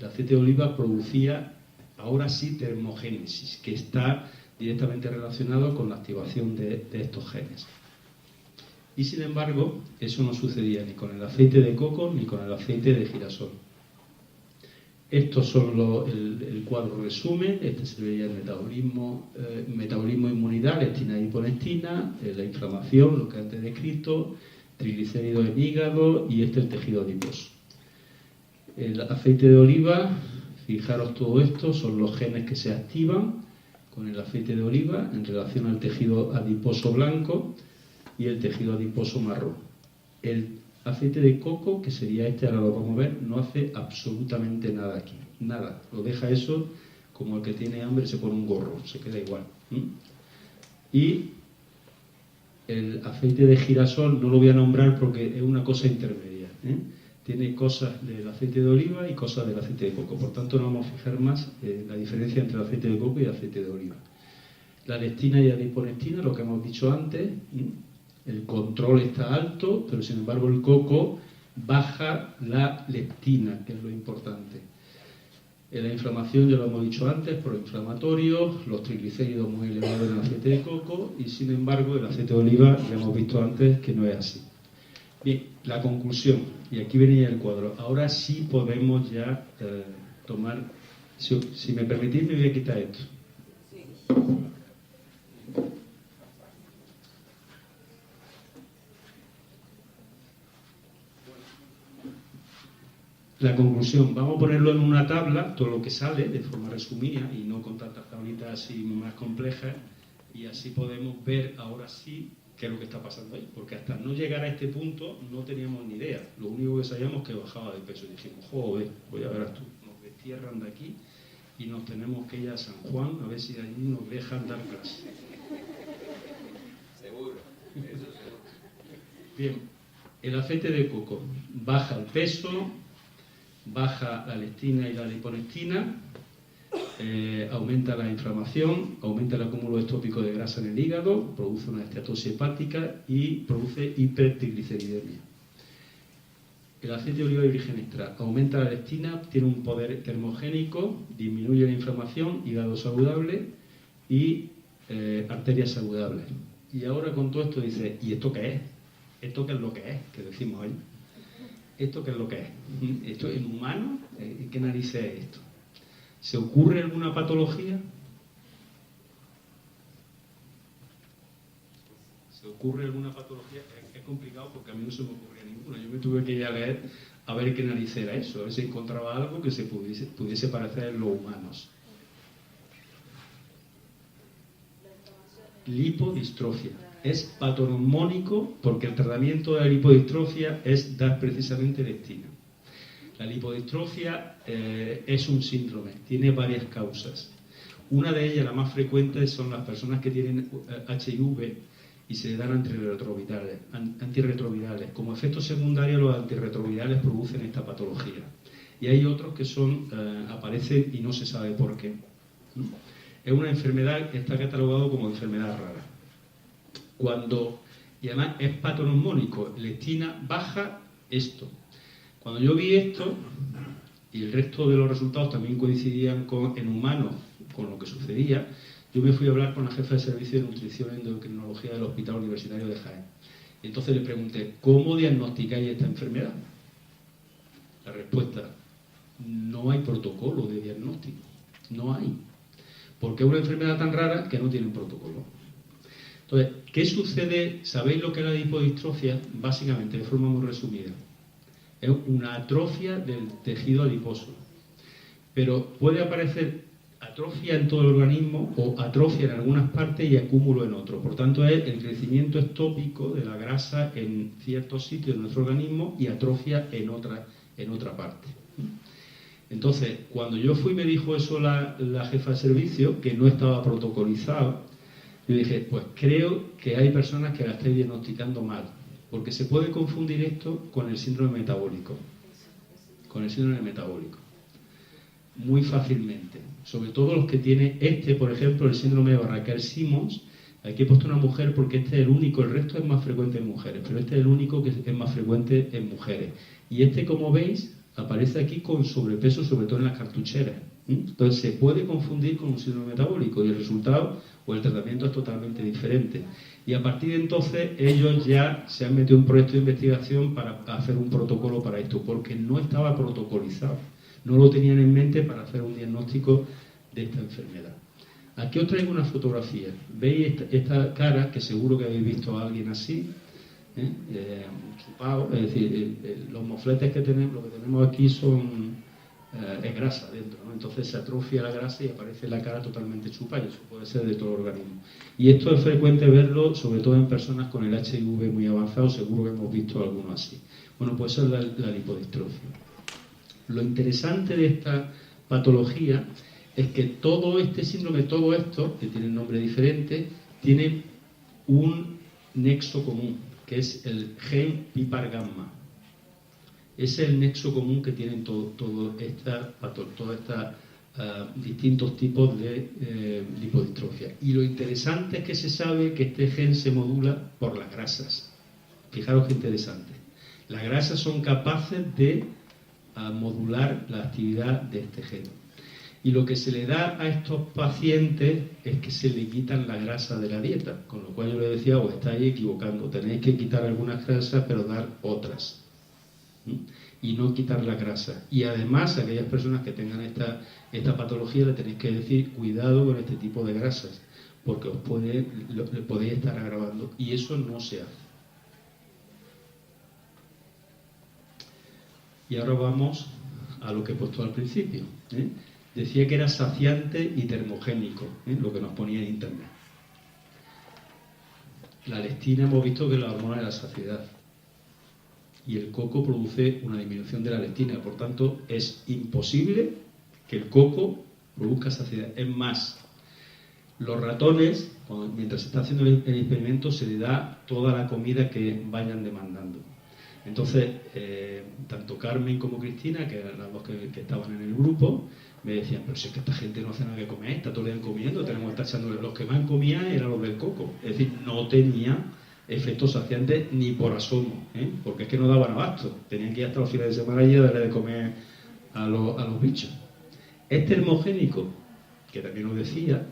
aceite de oliva producía, ahora sí, termogénesis, que está directamente relacionado con la activación de estos genes. Y sin embargo, eso no sucedía ni con el aceite de coco ni con el aceite de girasol. Estos son el cuadro resumen. Este se veía el metabolismo inmunidad, leptina y hiponestina, la inflamación, lo que antes he descrito, triglicéridos en hígado y el tejido adiposo. El aceite de oliva, fijaros todo esto, son los genes que se activan con el aceite de oliva en relación al tejido adiposo blanco y el tejido adiposo marrón. El aceite de coco, que sería ahora lo vamos a ver, no hace absolutamente nada aquí, nada, lo deja eso como el que tiene hambre se pone un gorro, se queda igual. Y el aceite de girasol no lo voy a nombrar porque es una cosa intermedia, tiene cosas del aceite de oliva y cosas del aceite de coco, por tanto no vamos a fijar más la diferencia entre el aceite de coco y el aceite de oliva. La leptina y la hiponestina, lo que hemos dicho antes, el control está alto, pero sin embargo el coco baja la leptina, que es lo importante. La inflamación, ya lo hemos dicho antes, proinflamatorios, los triglicéridos muy elevados en el aceite de coco y sin embargo el aceite de oliva, ya hemos visto antes que no es así. Bien, la conclusión, y aquí venía el cuadro, ahora sí podemos ya tomar, si me permitís me voy a quitar esto. La conclusión, vamos a ponerlo en una tabla, todo lo que sale de forma resumida y no con tantas tablitas así más complejas, y así podemos ver ahora sí qué es lo que está pasando ahí, porque hasta no llegar a este punto no teníamos ni idea, lo único que sabíamos es que bajaba de peso y dijimos, joder, voy a ver tú, nos destierran de aquí y nos tenemos que ir a San Juan a ver si allí nos dejan dar clase. Seguro, eso seguro. Bien, el aceite de coco baja el peso, baja la leptina y la hiponestina, aumenta la inflamación, aumenta el acúmulo estópico de grasa en el hígado, produce una esteatosis hepática y produce hipertrigliceridemia. El aceite de oliva virgen extra aumenta la leptina, tiene un poder termogénico, disminuye la inflamación, hígado saludable y arterias saludables. Y ahora con todo esto dice, ¿y esto qué es? ¿Esto qué es lo que es? Que decimos ahí. ¿Esto qué es lo que es? ¿Esto es humano? ¿Qué narices es esto? ¿Se ocurre alguna patología? ¿Se ocurre alguna patología? Es complicado porque a mí no se me ocurría ninguna. Yo me tuve que ir a leer a ver qué narices era eso, a ver si encontraba algo que se pudiese parecer en los humanos. Lipodistrofia. Es patognomónico porque el tratamiento de la lipodistrofia es dar precisamente leptina. La lipodistrofia es un síndrome, tiene varias causas. Una de ellas, la más frecuente, son las personas que tienen HIV y se le dan antirretrovirales. Como efecto secundario, los antirretrovirales producen esta patología. Y hay otros que aparecen y no se sabe por qué. Es una enfermedad que está catalogado como enfermedad rara. Y además es patognomónico, leptina baja esto. Cuando yo vi esto, y el resto de los resultados también coincidían en humanos con lo que sucedía, yo me fui a hablar con la jefa de servicio de nutrición y endocrinología del Hospital Universitario de Jaén. Y entonces le pregunté, ¿cómo diagnosticáis esta enfermedad? La respuesta, no hay protocolo de diagnóstico, no hay. Porque es una enfermedad tan rara que no tiene un protocolo. Entonces, ¿qué sucede? ¿Sabéis lo que es la lipodistrofia? Básicamente, de forma muy resumida. Es una atrofia del tejido adiposo. Pero puede aparecer atrofia en todo el organismo o atrofia en algunas partes y acúmulo en otros. Por tanto, el crecimiento ectópico de la grasa en ciertos sitios de nuestro organismo y atrofia en otra parte. Entonces, cuando yo fui, me dijo eso la jefa de servicio, que no estaba protocolizado. Yo dije, pues creo que hay personas que la estáis diagnosticando mal, porque se puede confundir esto con el síndrome metabólico. Con el síndrome metabólico. Muy fácilmente. Sobre todo los que tienen por ejemplo, el síndrome de Barraquer-Simons. Aquí he puesto una mujer porque este es el único, el resto es más frecuente en mujeres, pero este es el único que es más frecuente en mujeres. Y como veis, aparece aquí con sobrepeso, sobre todo en las cartucheras. Entonces se puede confundir con un síndrome metabólico y el resultado o el tratamiento es totalmente diferente. Y a partir de entonces ellos ya se han metido en un proyecto de investigación para hacer un protocolo para esto, porque no estaba protocolizado, no lo tenían en mente para hacer un diagnóstico de esta enfermedad. Aquí os traigo una fotografía. ¿Veis esta cara? Que seguro que habéis visto a alguien así, chupado, es decir, los mofletes que tenemos, lo que tenemos aquí es grasa dentro, ¿no? Entonces se atrofia la grasa y aparece la cara totalmente chupada, y eso puede ser de todo el organismo. Y esto es frecuente verlo, sobre todo en personas con el HIV muy avanzado, seguro que hemos visto alguno así. Bueno, pues eso es la lipodistrofia. Lo interesante de esta patología es que todo este síndrome, todo esto, que tiene un nombre diferente, tiene un nexo común, que es el gen PIPAR gamma. Ese es el nexo común que tienen todos estos distintos tipos de lipodistrofia. Y lo interesante es que se sabe que este gen se modula por las grasas. Fijaros qué interesante. Las grasas son capaces de modular la actividad de este gen. Y lo que se le da a estos pacientes es que se le quitan la grasa de la dieta, con lo cual yo les decía, os estáis equivocando, tenéis que quitar algunas grasas pero dar otras. Y no quitar la grasa. Y además, a aquellas personas que tengan esta patología le tenéis que decir, cuidado con este tipo de grasas, porque le podéis estar agravando. Y eso no se hace. Y ahora vamos a lo que he puesto al principio. Decía que era saciante y termogénico, lo que nos ponía en internet. La lectina hemos visto que es la hormona de la saciedad. Y el coco produce una disminución de la lectina. Por tanto, es imposible que el coco produzca saciedad. Es más, los ratones, mientras se está haciendo el experimento, se les da toda la comida que vayan demandando. Entonces, tanto Carmen como Cristina, que eran las dos que estaban en el grupo, me decían, pero si es que esta gente no hace nada que comer, está todo el día comiendo, tenemos que estar echándole. Los que más comían eran los del coco. Es decir, no tenía efectos saciantes ni por asomo, porque es que no daban abasto. Tenían que ir hasta los fines de semana y darle de comer a los bichos. Es termogénico, que también os decía,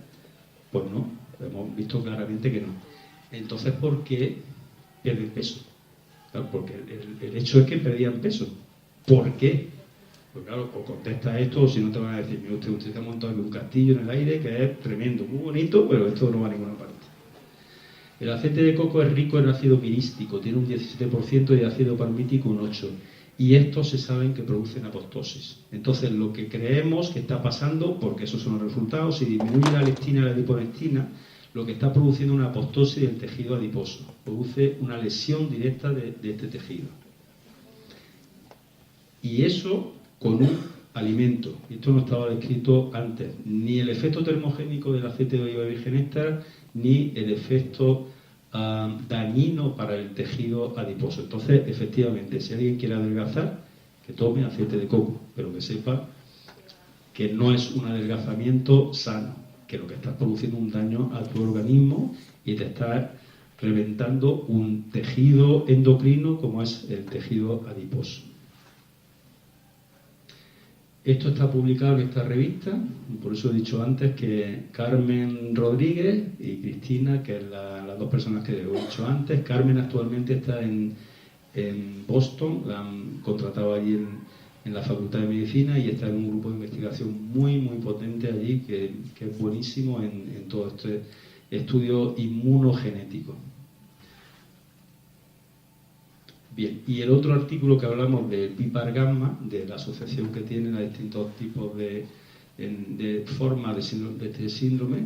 pues no, hemos visto claramente que no. Entonces, ¿por qué pierden peso? Claro, porque el hecho es que perdían peso. ¿Por qué? Pues claro, o contesta esto, o si no te van a decir, mira, usted se ha montado en un castillo en el aire que es tremendo, muy bonito, pero esto no va a ninguna parte. El aceite de coco es rico en ácido pirístico, tiene un 17% y ácido palmítico un 8%. Y estos se saben que producen apoptosis. Entonces, lo que creemos que está pasando, porque esos son los resultados, si disminuye la lectina y la lipolectina, lo que está produciendo una apoptosis del tejido adiposo. Produce una lesión directa de este tejido. Y eso con un alimento. Esto no estaba descrito antes. Ni el efecto termogénico del aceite de oliva virgen extra, ni el efecto dañino para el tejido adiposo. Entonces, efectivamente, si alguien quiere adelgazar, que tome aceite de coco, pero que sepa que no es un adelgazamiento sano, que lo que estás produciendo un daño a tu organismo y te estás reventando un tejido endocrino como es el tejido adiposo. Esto está publicado en esta revista, por eso he dicho antes que Carmen Rodríguez y Cristina, que es las dos personas que he dicho antes. Carmen actualmente está en Boston, la han contratado allí en la Facultad de Medicina y está en un grupo de investigación muy, muy potente allí, que es buenísimo en todo este estudio inmunogenético. Bien, y el otro artículo que hablamos del PIPAR gamma, de la asociación que tienen a distintos tipos de de forma de este síndrome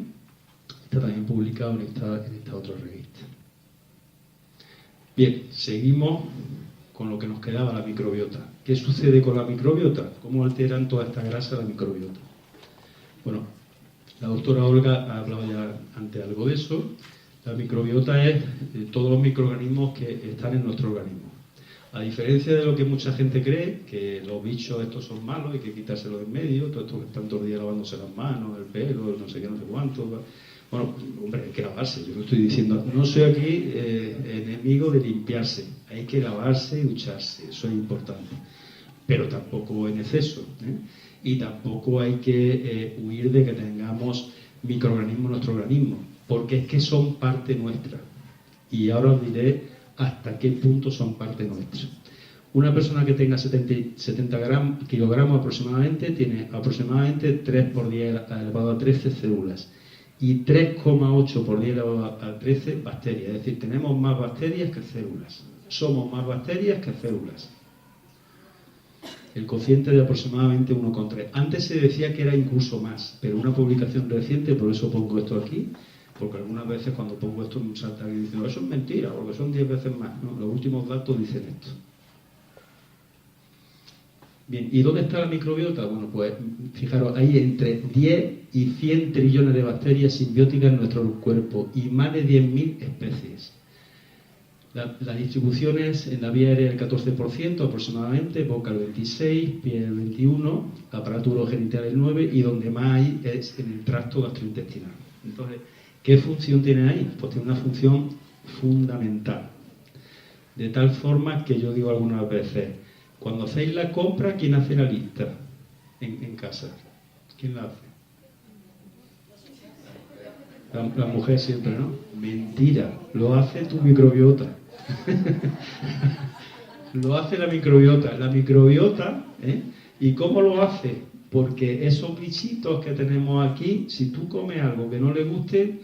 está también publicado en esta otra revista. Bien, seguimos con lo que nos quedaba, la microbiota. ¿Qué sucede con la microbiota? ¿Cómo alteran toda esta grasa la microbiota? Bueno, la doctora Olga ha hablado ya antes algo de eso. La microbiota es todos los microorganismos que están en nuestro organismo. A diferencia de lo que mucha gente cree, que los bichos estos son malos, hay que quitárselos de en medio, todos estos que están todo el día lavándose las manos, el pelo, no sé qué, no sé cuánto. Bueno, hombre, hay que lavarse, yo no estoy diciendo, no soy aquí enemigo de limpiarse, hay que lavarse y ducharse, eso es importante, pero tampoco en exceso, ¿eh? Y tampoco hay que huir de que tengamos microorganismos en nuestro organismo, porque es que son parte nuestra, y ahora os diré hasta qué punto son parte nuestra. Una persona que tenga 70 kilogramos aproximadamente tiene aproximadamente 3 por 10 elevado a 13 células y 3,8 por 10 elevado a 13 bacterias. Es decir, tenemos más bacterias que células. Somos más bacterias que células. El cociente de aproximadamente 1,3. Antes se decía que era incluso más, pero una publicación reciente, por eso pongo esto aquí, porque algunas veces cuando pongo esto me salta alguien diciendo eso es mentira, porque son 10 veces más. No, los últimos datos dicen esto. Bien, ¿y dónde está la microbiota? Bueno, pues fijaros, hay entre 10 y 100 trillones de bacterias simbióticas en nuestro cuerpo y más de 10.000 especies. La distribución es en la vía aérea el 14% aproximadamente, boca el 26%, piel el 21%, aparato urogenital el 9% y donde más hay es en el tracto gastrointestinal. Entonces, ¿qué función tiene ahí? Pues tiene una función fundamental. De tal forma que yo digo algunas veces, cuando hacéis la compra, ¿quién hace la lista en casa? ¿Quién la hace? La mujer siempre, ¿no? Mentira, lo hace tu microbiota. Lo hace la microbiota. La microbiota, ¿y cómo lo hace? Porque esos bichitos que tenemos aquí, si tú comes algo que no le guste,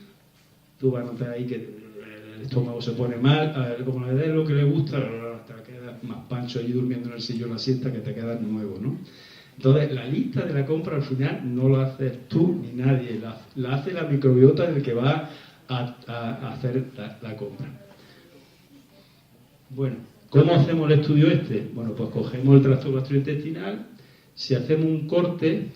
tú vas a notar ahí que el estómago se pone mal, como le des lo que le gusta, te quedas más pancho allí durmiendo en el sillón la siesta que te quedas nuevo, ¿no? Entonces, la lista de la compra al final no la haces tú ni nadie, la hace la microbiota del que va a hacer la compra. Bueno, ¿cómo hacemos el estudio este? Bueno, pues cogemos el tracto gastrointestinal, si hacemos un corte,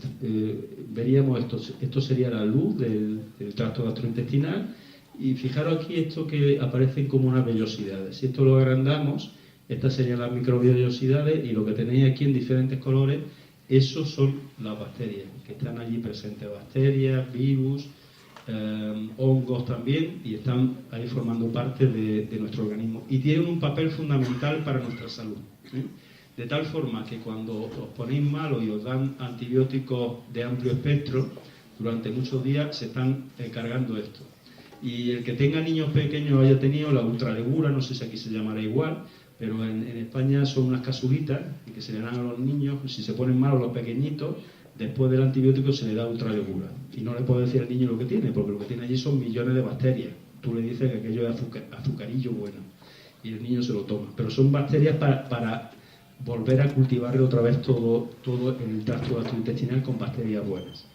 veríamos esto sería la luz del tracto gastrointestinal, y fijaros aquí esto que aparecen como unas vellosidades. Si esto lo agrandamos, estas serían las microvellosidades, y lo que tenéis aquí en diferentes colores, esos son las bacterias que están allí presentes, bacterias, virus, hongos también, y están ahí formando parte de nuestro organismo y tienen un papel fundamental para nuestra salud, ¿eh? De tal forma que cuando os ponéis malos y os dan antibióticos de amplio espectro, durante muchos días se están cargando esto. Y el que tenga niños pequeños haya tenido la ultralegura, no sé si aquí se llamará igual, pero en España son unas casulitas que se le dan a los niños, si se ponen malos los pequeñitos, después del antibiótico se le da ultralegura. Y no le puedo decir al niño lo que tiene, porque lo que tiene allí son millones de bacterias. Tú le dices que aquello es azucarillo bueno, y el niño se lo toma. Pero son bacterias para volver a cultivar otra vez todo el tracto gastrointestinal con bacterias buenas.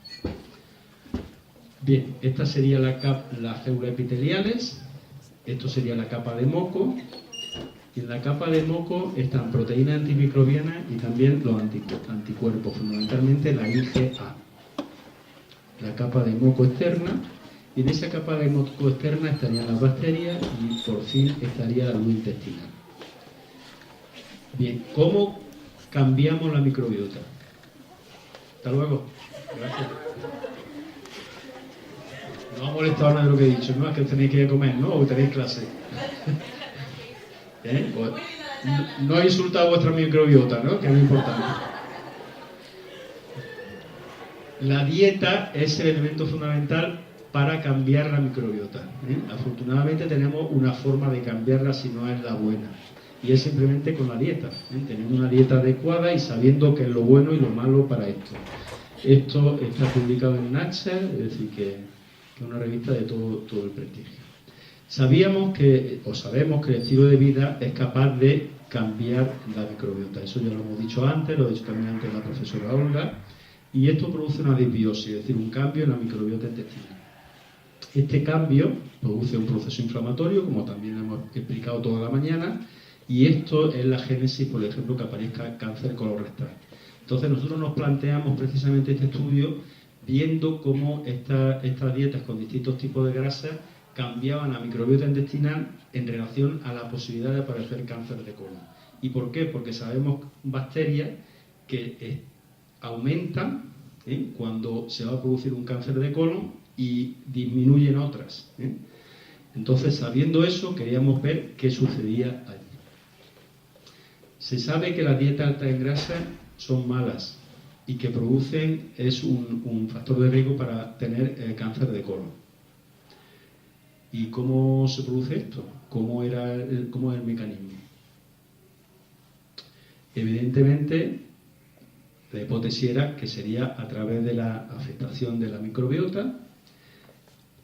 Bien, esta sería las células epiteliales, esto sería la capa de moco, y en la capa de moco están proteínas antimicrobianas y también los anticuerpos, fundamentalmente la IgA. La capa de moco externa, y en esa capa de moco externa estarían las bacterias y por fin estaría la luz intestinal. Bien, ¿cómo cambiamos la microbiota? Hasta luego. Gracias. No ha molestado nada de lo que he dicho, ¿no? Es que tenéis que ir a comer, ¿no? O tenéis clase. Pues, no he insultado a vuestra microbiota, ¿no? Que es muy importante. La dieta es el elemento fundamental para cambiar la microbiota, Afortunadamente tenemos una forma de cambiarla si no es la buena. Y es simplemente con la dieta, teniendo una dieta adecuada y sabiendo qué es lo bueno y lo malo para esto. Esto está publicado en Nature, es decir, que es una revista de todo el prestigio. Sabemos que el estilo de vida es capaz de cambiar la microbiota. Eso ya lo hemos dicho antes, lo ha dicho también antes la profesora Olga. Y esto produce una disbiosis, es decir, un cambio en la microbiota intestinal. Este cambio produce un proceso inflamatorio, como también hemos explicado toda la mañana, y esto es la génesis, por ejemplo, que aparezca cáncer colorectal. Entonces nosotros nos planteamos precisamente este estudio viendo cómo estas dietas con distintos tipos de grasas cambiaban la microbiota intestinal en relación a la posibilidad de aparecer cáncer de colon. ¿Y por qué? Porque sabemos bacterias que aumentan cuando se va a producir un cáncer de colon y disminuyen otras. Entonces, sabiendo eso, queríamos ver qué sucedía allí. Se sabe que las dietas altas en grasa son malas y que producen, es un factor de riesgo para tener cáncer de colon. ¿Y cómo se produce esto? ¿Cómo es el mecanismo? Evidentemente, la hipótesis era que sería a través de la afectación de la microbiota,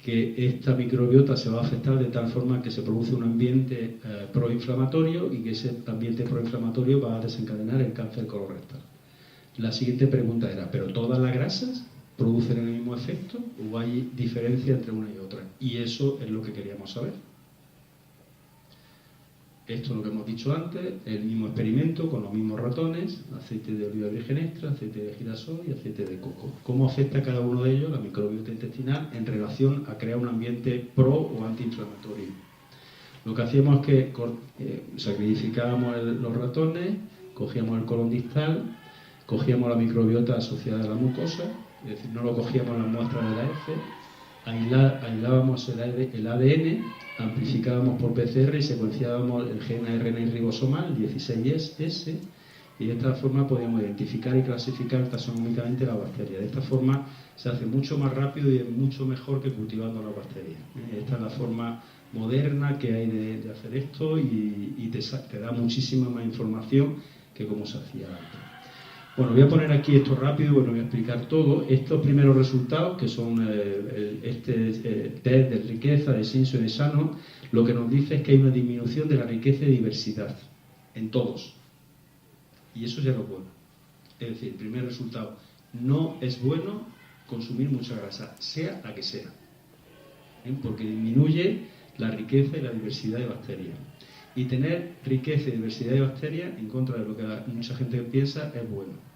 que esta microbiota se va a afectar de tal forma que se produce un ambiente proinflamatorio y que ese ambiente proinflamatorio va a desencadenar el cáncer colorectal. La siguiente pregunta era, ¿pero todas las grasas producen el mismo efecto o hay diferencia entre una y otra? Y eso es lo que queríamos saber. Esto es lo que hemos dicho antes, el mismo experimento con los mismos ratones, aceite de oliva virgen extra, aceite de girasol y aceite de coco. ¿Cómo afecta cada uno de ellos la microbiota intestinal en relación a crear un ambiente pro o antiinflamatorio? Lo que hacíamos es que sacrificábamos los ratones, cogíamos el colon distal, cogíamos la microbiota asociada a la mucosa, es decir, no lo cogíamos en la muestra de la heces, aislábamos el ADN, amplificábamos por PCR y secuenciábamos el gen ARN ribosomal, 16S, y de esta forma podíamos identificar y clasificar taxonómicamente la bacteria. De esta forma se hace mucho más rápido y es mucho mejor que cultivando la bacteria. Esta es la forma moderna que hay de hacer esto y te da muchísima más información que como se hacía antes. Bueno, voy a poner aquí esto rápido, bueno, voy a explicar todo. Estos primeros resultados, que son test de riqueza, de Simpson y de Shannon, lo que nos dice es que hay una disminución de la riqueza y diversidad en todos. Y eso ya no es bueno. Es decir, primer resultado, no es bueno consumir mucha grasa, sea la que sea, porque disminuye la riqueza y la diversidad de bacterias. Y tener riqueza y diversidad de bacterias, en contra de lo que mucha gente piensa, es bueno.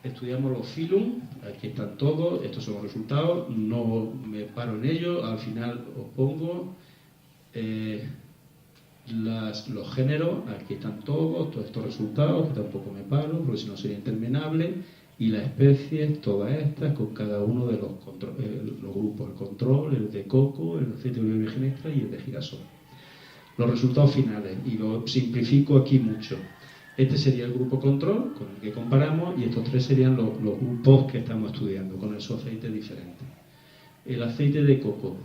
Estudiamos los filum, aquí están todos, estos son los resultados, no me paro en ellos, al final os pongo los géneros, aquí están todos estos resultados, que tampoco me paro, porque si no sería interminable, y las especies, todas estas, con cada uno de los grupos, el control, el de coco, el aceite de oliva virgen extra y el de girasol. Los resultados finales, y lo simplifico aquí mucho. Este sería el grupo control con el que comparamos y estos tres serían los grupos que estamos estudiando con esos aceites diferentes. El aceite de coco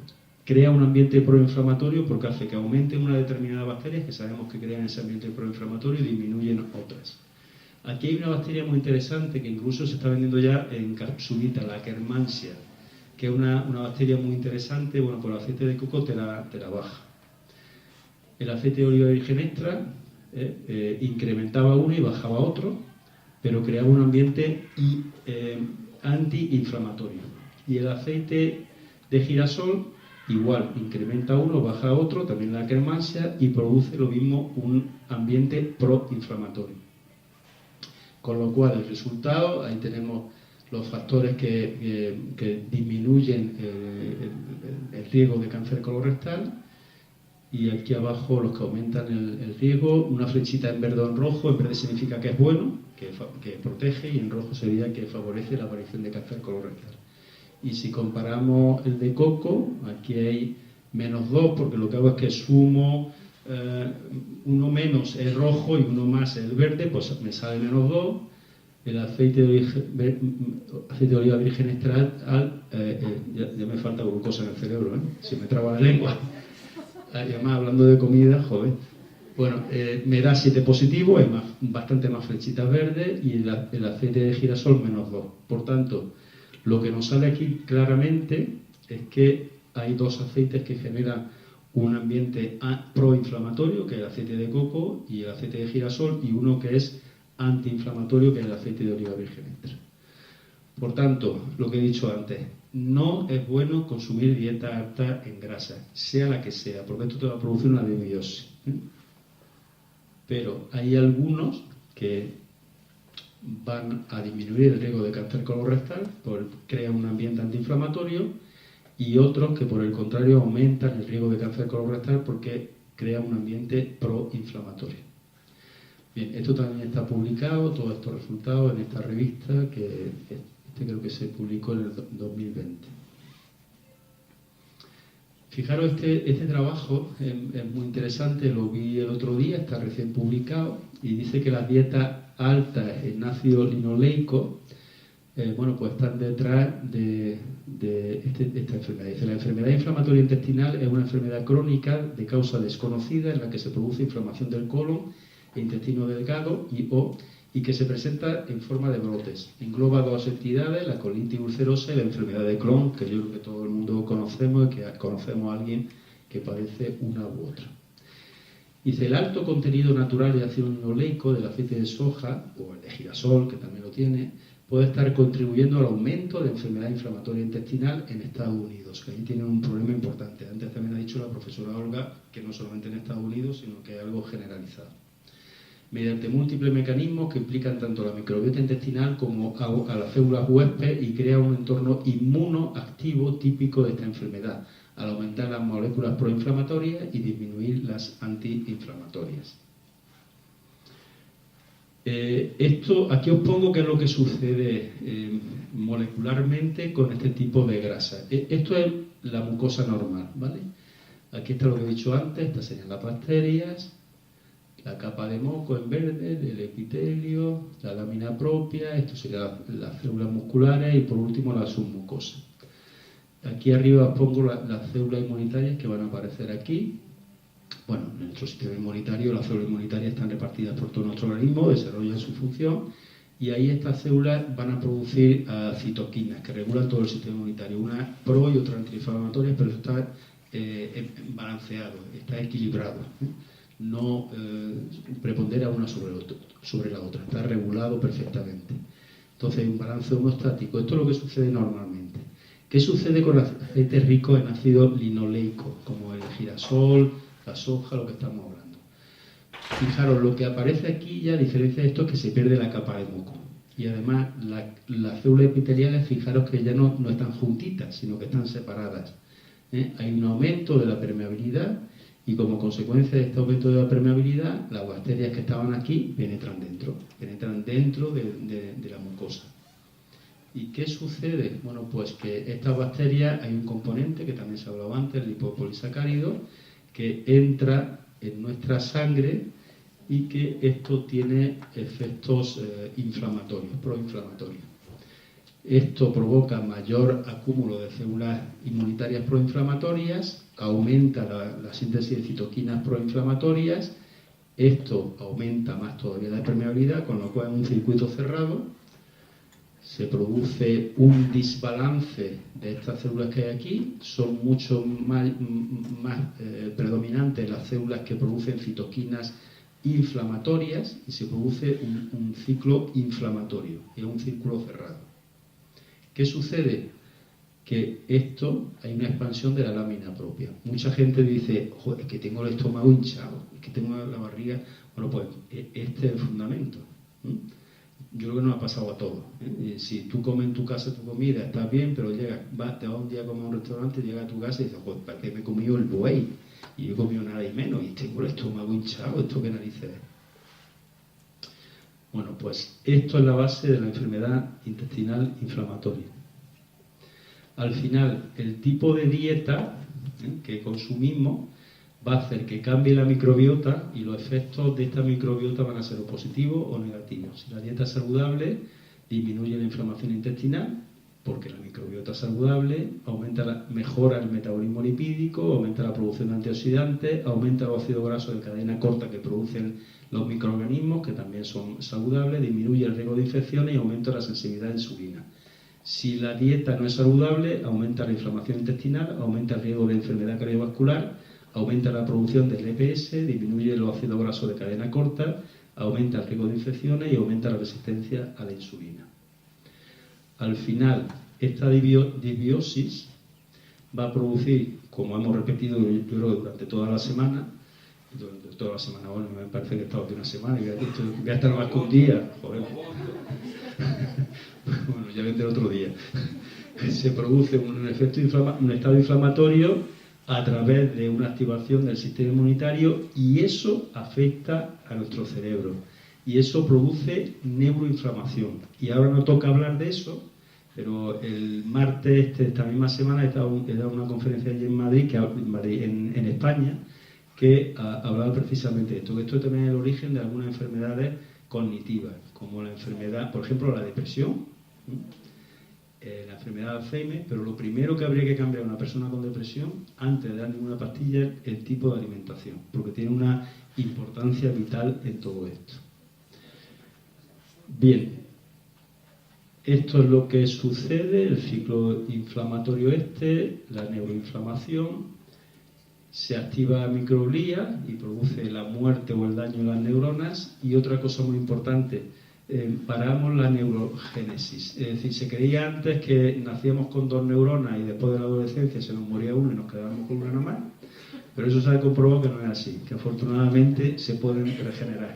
crea un ambiente proinflamatorio porque hace que aumenten una determinada bacteria que sabemos que crean ese ambiente proinflamatorio y disminuyen otras. Aquí hay una bacteria muy interesante que incluso se está vendiendo ya en capsulita, la Akkermansia, que es una bacteria muy interesante. Bueno, con el aceite de coco te la baja. El aceite de oliva virgen extra incrementaba uno y bajaba otro, pero creaba un ambiente antiinflamatorio. Y el aceite de girasol igual, incrementa uno, baja otro, también la Akkermansia, y produce lo mismo, un ambiente proinflamatorio. Con lo cual, el resultado, ahí tenemos los factores que disminuyen el riesgo de cáncer colorectal, y aquí abajo los que aumentan el riesgo. Una flechita en verde o en rojo, en verde significa que es bueno, que protege, y en rojo sería que favorece la aparición de cáncer colorectal. Y si comparamos el de coco, aquí hay -2, porque lo que hago es que sumo uno menos es rojo y uno más es el verde, pues me sale -2. El aceite de oliva virgen extra, ya me falta glucosa en el cerebro, se me traba la lengua. Además, hablando de comida, joder. Bueno, me da 7 positivo, hay bastante más flechitas verdes, y el aceite de girasol -2. Por tanto, lo que nos sale aquí claramente es que hay dos aceites que generan un ambiente proinflamatorio, que es el aceite de coco y el aceite de girasol, y uno que es antiinflamatorio que el aceite de oliva virgen extra. Por tanto, lo que he dicho antes, no es bueno consumir dieta alta en grasa, sea la que sea, porque esto te va a producir una disbiosis. Pero hay algunos que van a disminuir el riesgo de cáncer colorectal, crean un ambiente antiinflamatorio, y otros que por el contrario aumentan el riesgo de cáncer colorectal porque crean un ambiente proinflamatorio. Bien, esto también está publicado, todos estos resultados en esta revista que creo que se publicó en el 2020. Fijaros, este trabajo es muy interesante, lo vi el otro día, está recién publicado y dice que las dietas altas en ácido linoleico pues están detrás de esta enfermedad. Dice, la enfermedad inflamatoria intestinal es una enfermedad crónica de causa desconocida en la que se produce inflamación del colon e intestino delgado y que se presenta en forma de brotes. Engloba dos entidades, la colitis ulcerosa y la enfermedad de Crohn, que yo creo que todo el mundo conocemos y que conocemos a alguien que padece una u otra. Dice, el alto contenido natural de ácido linoleico del aceite de soja, o el de girasol, que también lo tiene, puede estar contribuyendo al aumento de enfermedad inflamatoria intestinal en Estados Unidos, que ahí tienen un problema importante. Antes también ha dicho la profesora Olga que no solamente en Estados Unidos, sino que es algo generalizado. Mediante múltiples mecanismos que implican tanto la microbiota intestinal como a las células huésped y crea un entorno inmunoactivo típico de esta enfermedad, al aumentar las moléculas proinflamatorias y disminuir las antiinflamatorias. Aquí os pongo qué es lo que sucede molecularmente con este tipo de grasa. Esto es la mucosa normal, ¿vale? Aquí está lo que he dicho antes, estas serían las bacterias, la capa de moco en verde, el epitelio, la lámina propia, esto serían las células musculares y por último la submucosa. Aquí arriba os pongo las células inmunitarias que van a aparecer aquí. Bueno, en nuestro sistema inmunitario las células inmunitarias están repartidas por todo nuestro organismo, desarrollan su función y ahí estas células van a producir citoquinas que regulan todo el sistema inmunitario, una pro y otra antiinflamatorias, pero está balanceado, está equilibrado. No prepondera una sobre la otra, está regulado perfectamente. Entonces hay un balance homeostático. Esto es lo que sucede normalmente. ¿Qué sucede con aceites ricos en ácido linoleico, como el girasol, la soja, lo que estamos hablando? Fijaros, lo que aparece aquí ya, a diferencia de esto, es que se pierde la capa de moco. Y además las células epiteliales, fijaros que ya no están juntitas, sino que están separadas. Hay un aumento de la permeabilidad y como consecuencia de este aumento de la permeabilidad, las bacterias que estaban aquí penetran dentro de la mucosa. ¿Y qué sucede? Bueno, pues que estas bacterias, hay un componente que también se ha hablado antes, el lipopolisacárido, que entra en nuestra sangre y que esto tiene efectos inflamatorios, proinflamatorios. Esto provoca mayor acúmulo de células inmunitarias proinflamatorias, aumenta la síntesis de citoquinas proinflamatorias, esto aumenta más todavía la permeabilidad, con lo cual en un circuito cerrado se produce un desbalance de estas células que hay aquí, son mucho más predominantes las células que producen citoquinas inflamatorias y se produce un ciclo inflamatorio, es un círculo cerrado. ¿Qué sucede? Que hay una expansión de la lámina propia. Mucha gente dice, joder, es que tengo el estómago hinchado, es que tengo la barriga. Bueno, pues este es el fundamento. Yo creo que nos ha pasado a todos. Si tú comes en tu casa tu comida, estás bien, pero te vas un día a comer a un restaurante, llegas a tu casa y dices, joder, ¿para qué me he comido el buey? Y yo he comido nada y menos, y tengo el estómago hinchado, ¿esto qué narices es? Bueno, pues esto es la base de la enfermedad intestinal inflamatoria. Al final, el tipo de dieta que consumimos va a hacer que cambie la microbiota y los efectos de esta microbiota van a ser o positivos o negativos. Si la dieta es saludable, disminuye la inflamación intestinal, porque la microbiota saludable mejora el metabolismo lipídico, aumenta la producción de antioxidantes, aumenta los ácidos grasos de cadena corta que producen los microorganismos, que también son saludables, disminuye el riesgo de infecciones y aumenta la sensibilidad a la insulina. Si la dieta no es saludable, aumenta la inflamación intestinal, aumenta el riesgo de enfermedad cardiovascular, aumenta la producción del EPS, disminuye los ácidos grasos de cadena corta, aumenta el riesgo de infecciones y aumenta la resistencia a la insulina. Al final, esta disbiosis va a producir, como hemos repetido yo creo durante toda la semana, bueno, me parece que he estado aquí una semana y voy a estar más que un día, joder. Bueno, ya vendré otro día. Se produce un estado inflamatorio a través de una activación del sistema inmunitario y eso afecta a nuestro cerebro y eso produce neuroinflamación. Y ahora no toca hablar de eso, pero el martes de esta misma semana he dado una conferencia allí en Madrid, en España, que hablaba precisamente de esto, que esto también es el origen de algunas enfermedades cognitivas, como la enfermedad, por ejemplo, la depresión, la enfermedad de Alzheimer, pero lo primero que habría que cambiar a una persona con depresión, antes de dar ninguna pastilla, es el tipo de alimentación, porque tiene una importancia vital en todo esto. Bien, esto es lo que sucede, el ciclo inflamatorio la neuroinflamación, se activa microglía y produce la muerte o el daño en las neuronas. Y otra cosa muy importante, paramos la neurogénesis. Es decir, se creía antes que nacíamos con 2 neuronas y después de la adolescencia se nos moría una y nos quedábamos con una nomás, pero eso se ha comprobado que no es así, que afortunadamente se pueden regenerar.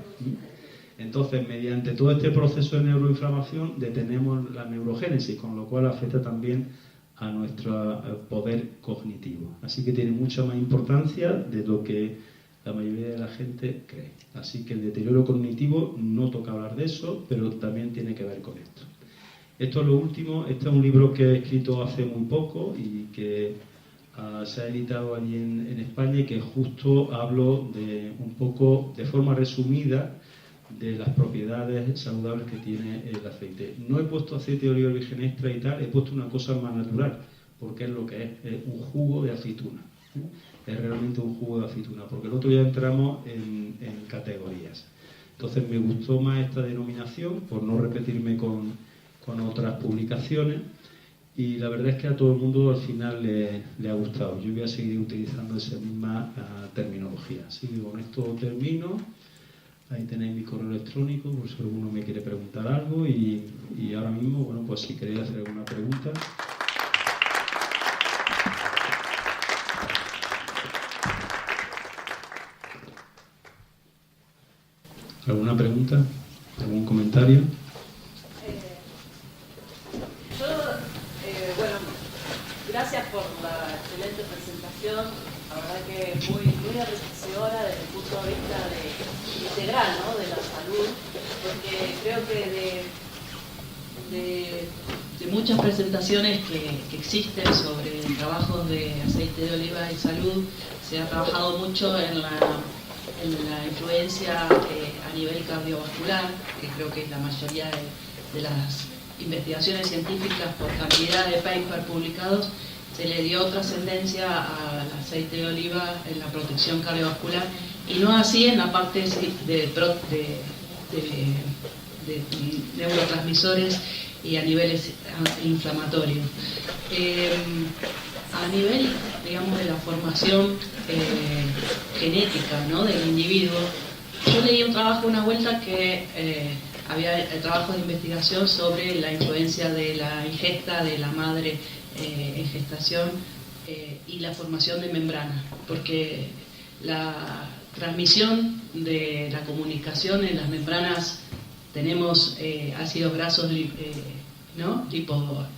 Entonces, mediante todo este proceso de neuroinflamación detenemos la neurogénesis, con lo cual afecta también a nuestro poder cognitivo. Así que tiene mucha más importancia de lo que la mayoría de la gente cree. Así que el deterioro cognitivo, no toca hablar de eso, pero también tiene que ver con esto. Esto es lo último. Este es un libro que he escrito hace muy poco y que se ha editado allí en España, y que justo hablo de un poco, de forma resumida, de las propiedades saludables que tiene el aceite. No he puesto aceite de oliva virgen extra y tal, he puesto una cosa más natural, porque es lo que es un jugo de aceituna. Es realmente un jugo de aceituna, porque el otro ya entramos en categorías. Entonces me gustó más esta denominación, por no repetirme con otras publicaciones, y la verdad es que a todo el mundo al final le ha gustado. Yo voy a seguir utilizando esa misma terminología. Así que con esto termino. Ahí tenéis mi correo electrónico, por si alguno me quiere preguntar algo, y ahora mismo, bueno, pues si queréis hacer alguna pregunta. ¿Alguna pregunta? ¿Algún comentario? Bueno, gracias por la excelente presentación. La verdad que muy enriquecedora desde el punto de vista integral, ¿no?, de la salud, porque creo que de muchas presentaciones que existen sobre trabajos de aceite de oliva y salud, se ha trabajado mucho en la influencia a nivel cardiovascular, que creo que es la mayoría de las investigaciones científicas por cantidad de papers publicados. Se le dio trascendencia al aceite de oliva en la protección cardiovascular y no así en la parte de neurotransmisores y a niveles inflamatorios. A nivel, digamos, de la formación genética, ¿no?, del individuo, yo leí un trabajo una vuelta que había trabajos de investigación sobre la influencia de la ingesta de la madre en gestación y la formación de membrana, porque la transmisión de la comunicación en las membranas tenemos ácidos grasos ¿no?,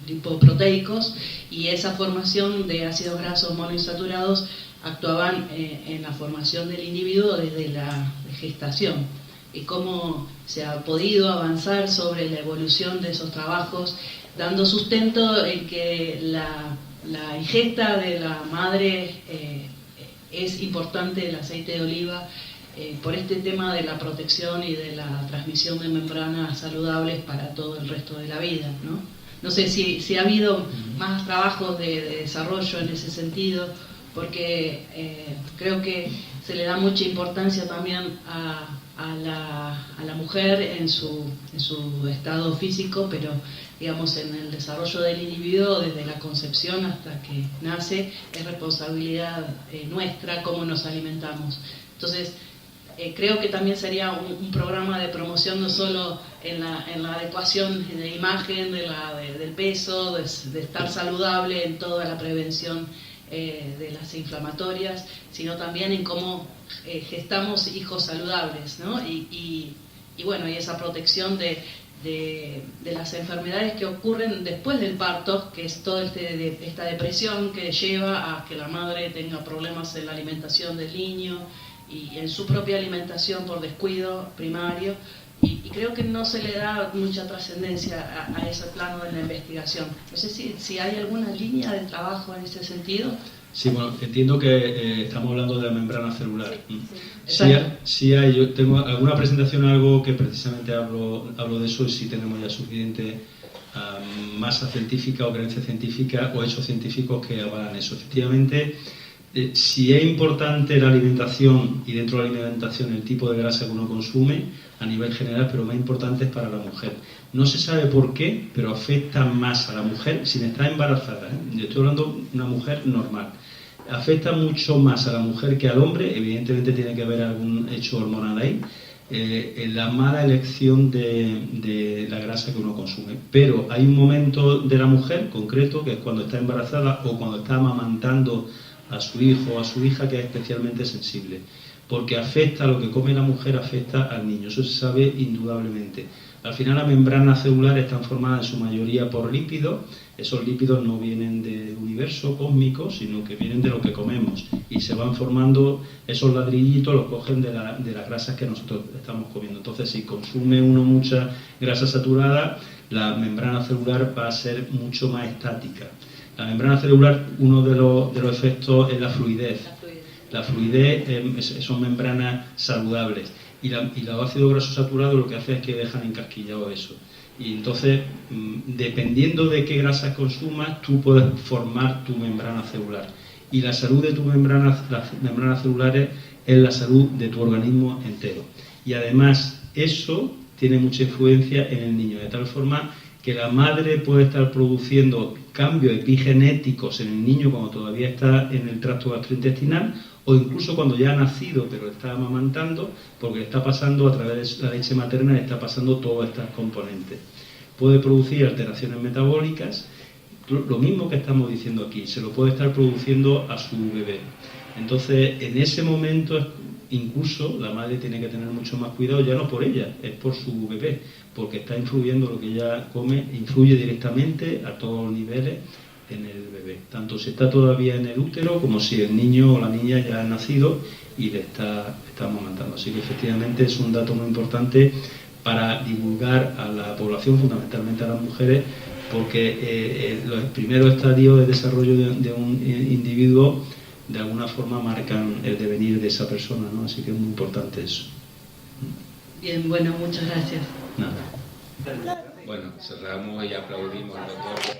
lipoproteicos, y esa formación de ácidos grasos monoinsaturados actuaban en la formación del individuo desde la gestación, y cómo se ha podido avanzar sobre la evolución de esos trabajos, dando sustento en que la ingesta de la madre es importante, el aceite de oliva, por este tema de la protección y de la transmisión de membranas saludables para todo el resto de la vida, ¿no? No sé si ha habido más trabajos de desarrollo en ese sentido, porque creo que se le da mucha importancia también a la mujer en su estado físico, pero digamos en el desarrollo del individuo desde la concepción hasta que nace es responsabilidad nuestra cómo nos alimentamos. Entonces Creo que también sería un programa de promoción no solo en la adecuación de imagen, del peso, de estar saludable en toda la prevención de las inflamatorias, sino también en cómo gestamos hijos saludables, ¿no? Y bueno, y esa protección de las enfermedades que ocurren después del parto, que es toda esta depresión que lleva a que la madre tenga problemas en la alimentación del niño y en su propia alimentación por descuido primario, y creo que no se le da mucha trascendencia a ese plano en la investigación. No sé si hay alguna línea de trabajo en ese sentido. Sí, bueno, entiendo que estamos hablando de la membrana celular. Sí, hay, yo tengo alguna presentación, algo que precisamente hablo de eso, y sí tenemos ya suficiente masa científica o creencia científica o hechos científicos que avalan eso. Efectivamente, si es importante la alimentación, y dentro de la alimentación el tipo de grasa que uno consume a nivel general, pero más importante es para la mujer. No se sabe por qué, pero afecta más a la mujer sin estar embarazada, ¿eh? Yo estoy hablando de una mujer normal. Afecta mucho más a la mujer que al hombre, evidentemente tiene que haber algún hecho hormonal ahí, en la mala elección de la grasa que uno consume. Pero hay un momento de la mujer concreto, que es cuando está embarazada o cuando está amamantando a su hijo o a su hija, que es especialmente sensible, porque afecta, lo que come la mujer afecta al niño, eso se sabe indudablemente. Al final, las membranas celulares están formadas en su mayoría por lípidos. Esos lípidos no vienen del universo cósmico, sino que vienen de lo que comemos, y se van formando, esos ladrillitos los cogen de las grasas que nosotros estamos comiendo. Entonces, si consume uno mucha grasa saturada, la membrana celular va a ser mucho más estática. La membrana celular, uno de los efectos es la fluidez. La fluidez son membranas saludables, y los ácidos grasos saturados lo que hace es que dejan encasquillado eso. Y entonces, dependiendo de qué grasas consumas, tú puedes formar tu membrana celular. Y la salud de las membranas celulares es la salud de tu organismo entero. Y además, eso tiene mucha influencia en el niño, de tal forma que la madre puede estar produciendo cambios epigenéticos en el niño cuando todavía está en el tracto gastrointestinal, o incluso cuando ya ha nacido pero está amamantando, porque le está pasando a través de la leche materna, le está pasando todas estas componentes. Puede producir alteraciones metabólicas, lo mismo que estamos diciendo aquí, se lo puede estar produciendo a su bebé. Entonces, en ese momento, incluso la madre tiene que tener mucho más cuidado, ya no por ella, es por su bebé, porque está influyendo, lo que ella come influye directamente a todos los niveles en el bebé, tanto si está todavía en el útero como si el niño o la niña ya ha nacido y le está amamantando. Así que efectivamente es un dato muy importante para divulgar a la población, fundamentalmente a las mujeres, porque los primeros estadios de desarrollo de un individuo de alguna forma marcan el devenir de esa persona, ¿no? Así que es muy importante eso. Bien, bueno, muchas gracias. Nada. Bueno, cerramos y aplaudimos al doctor.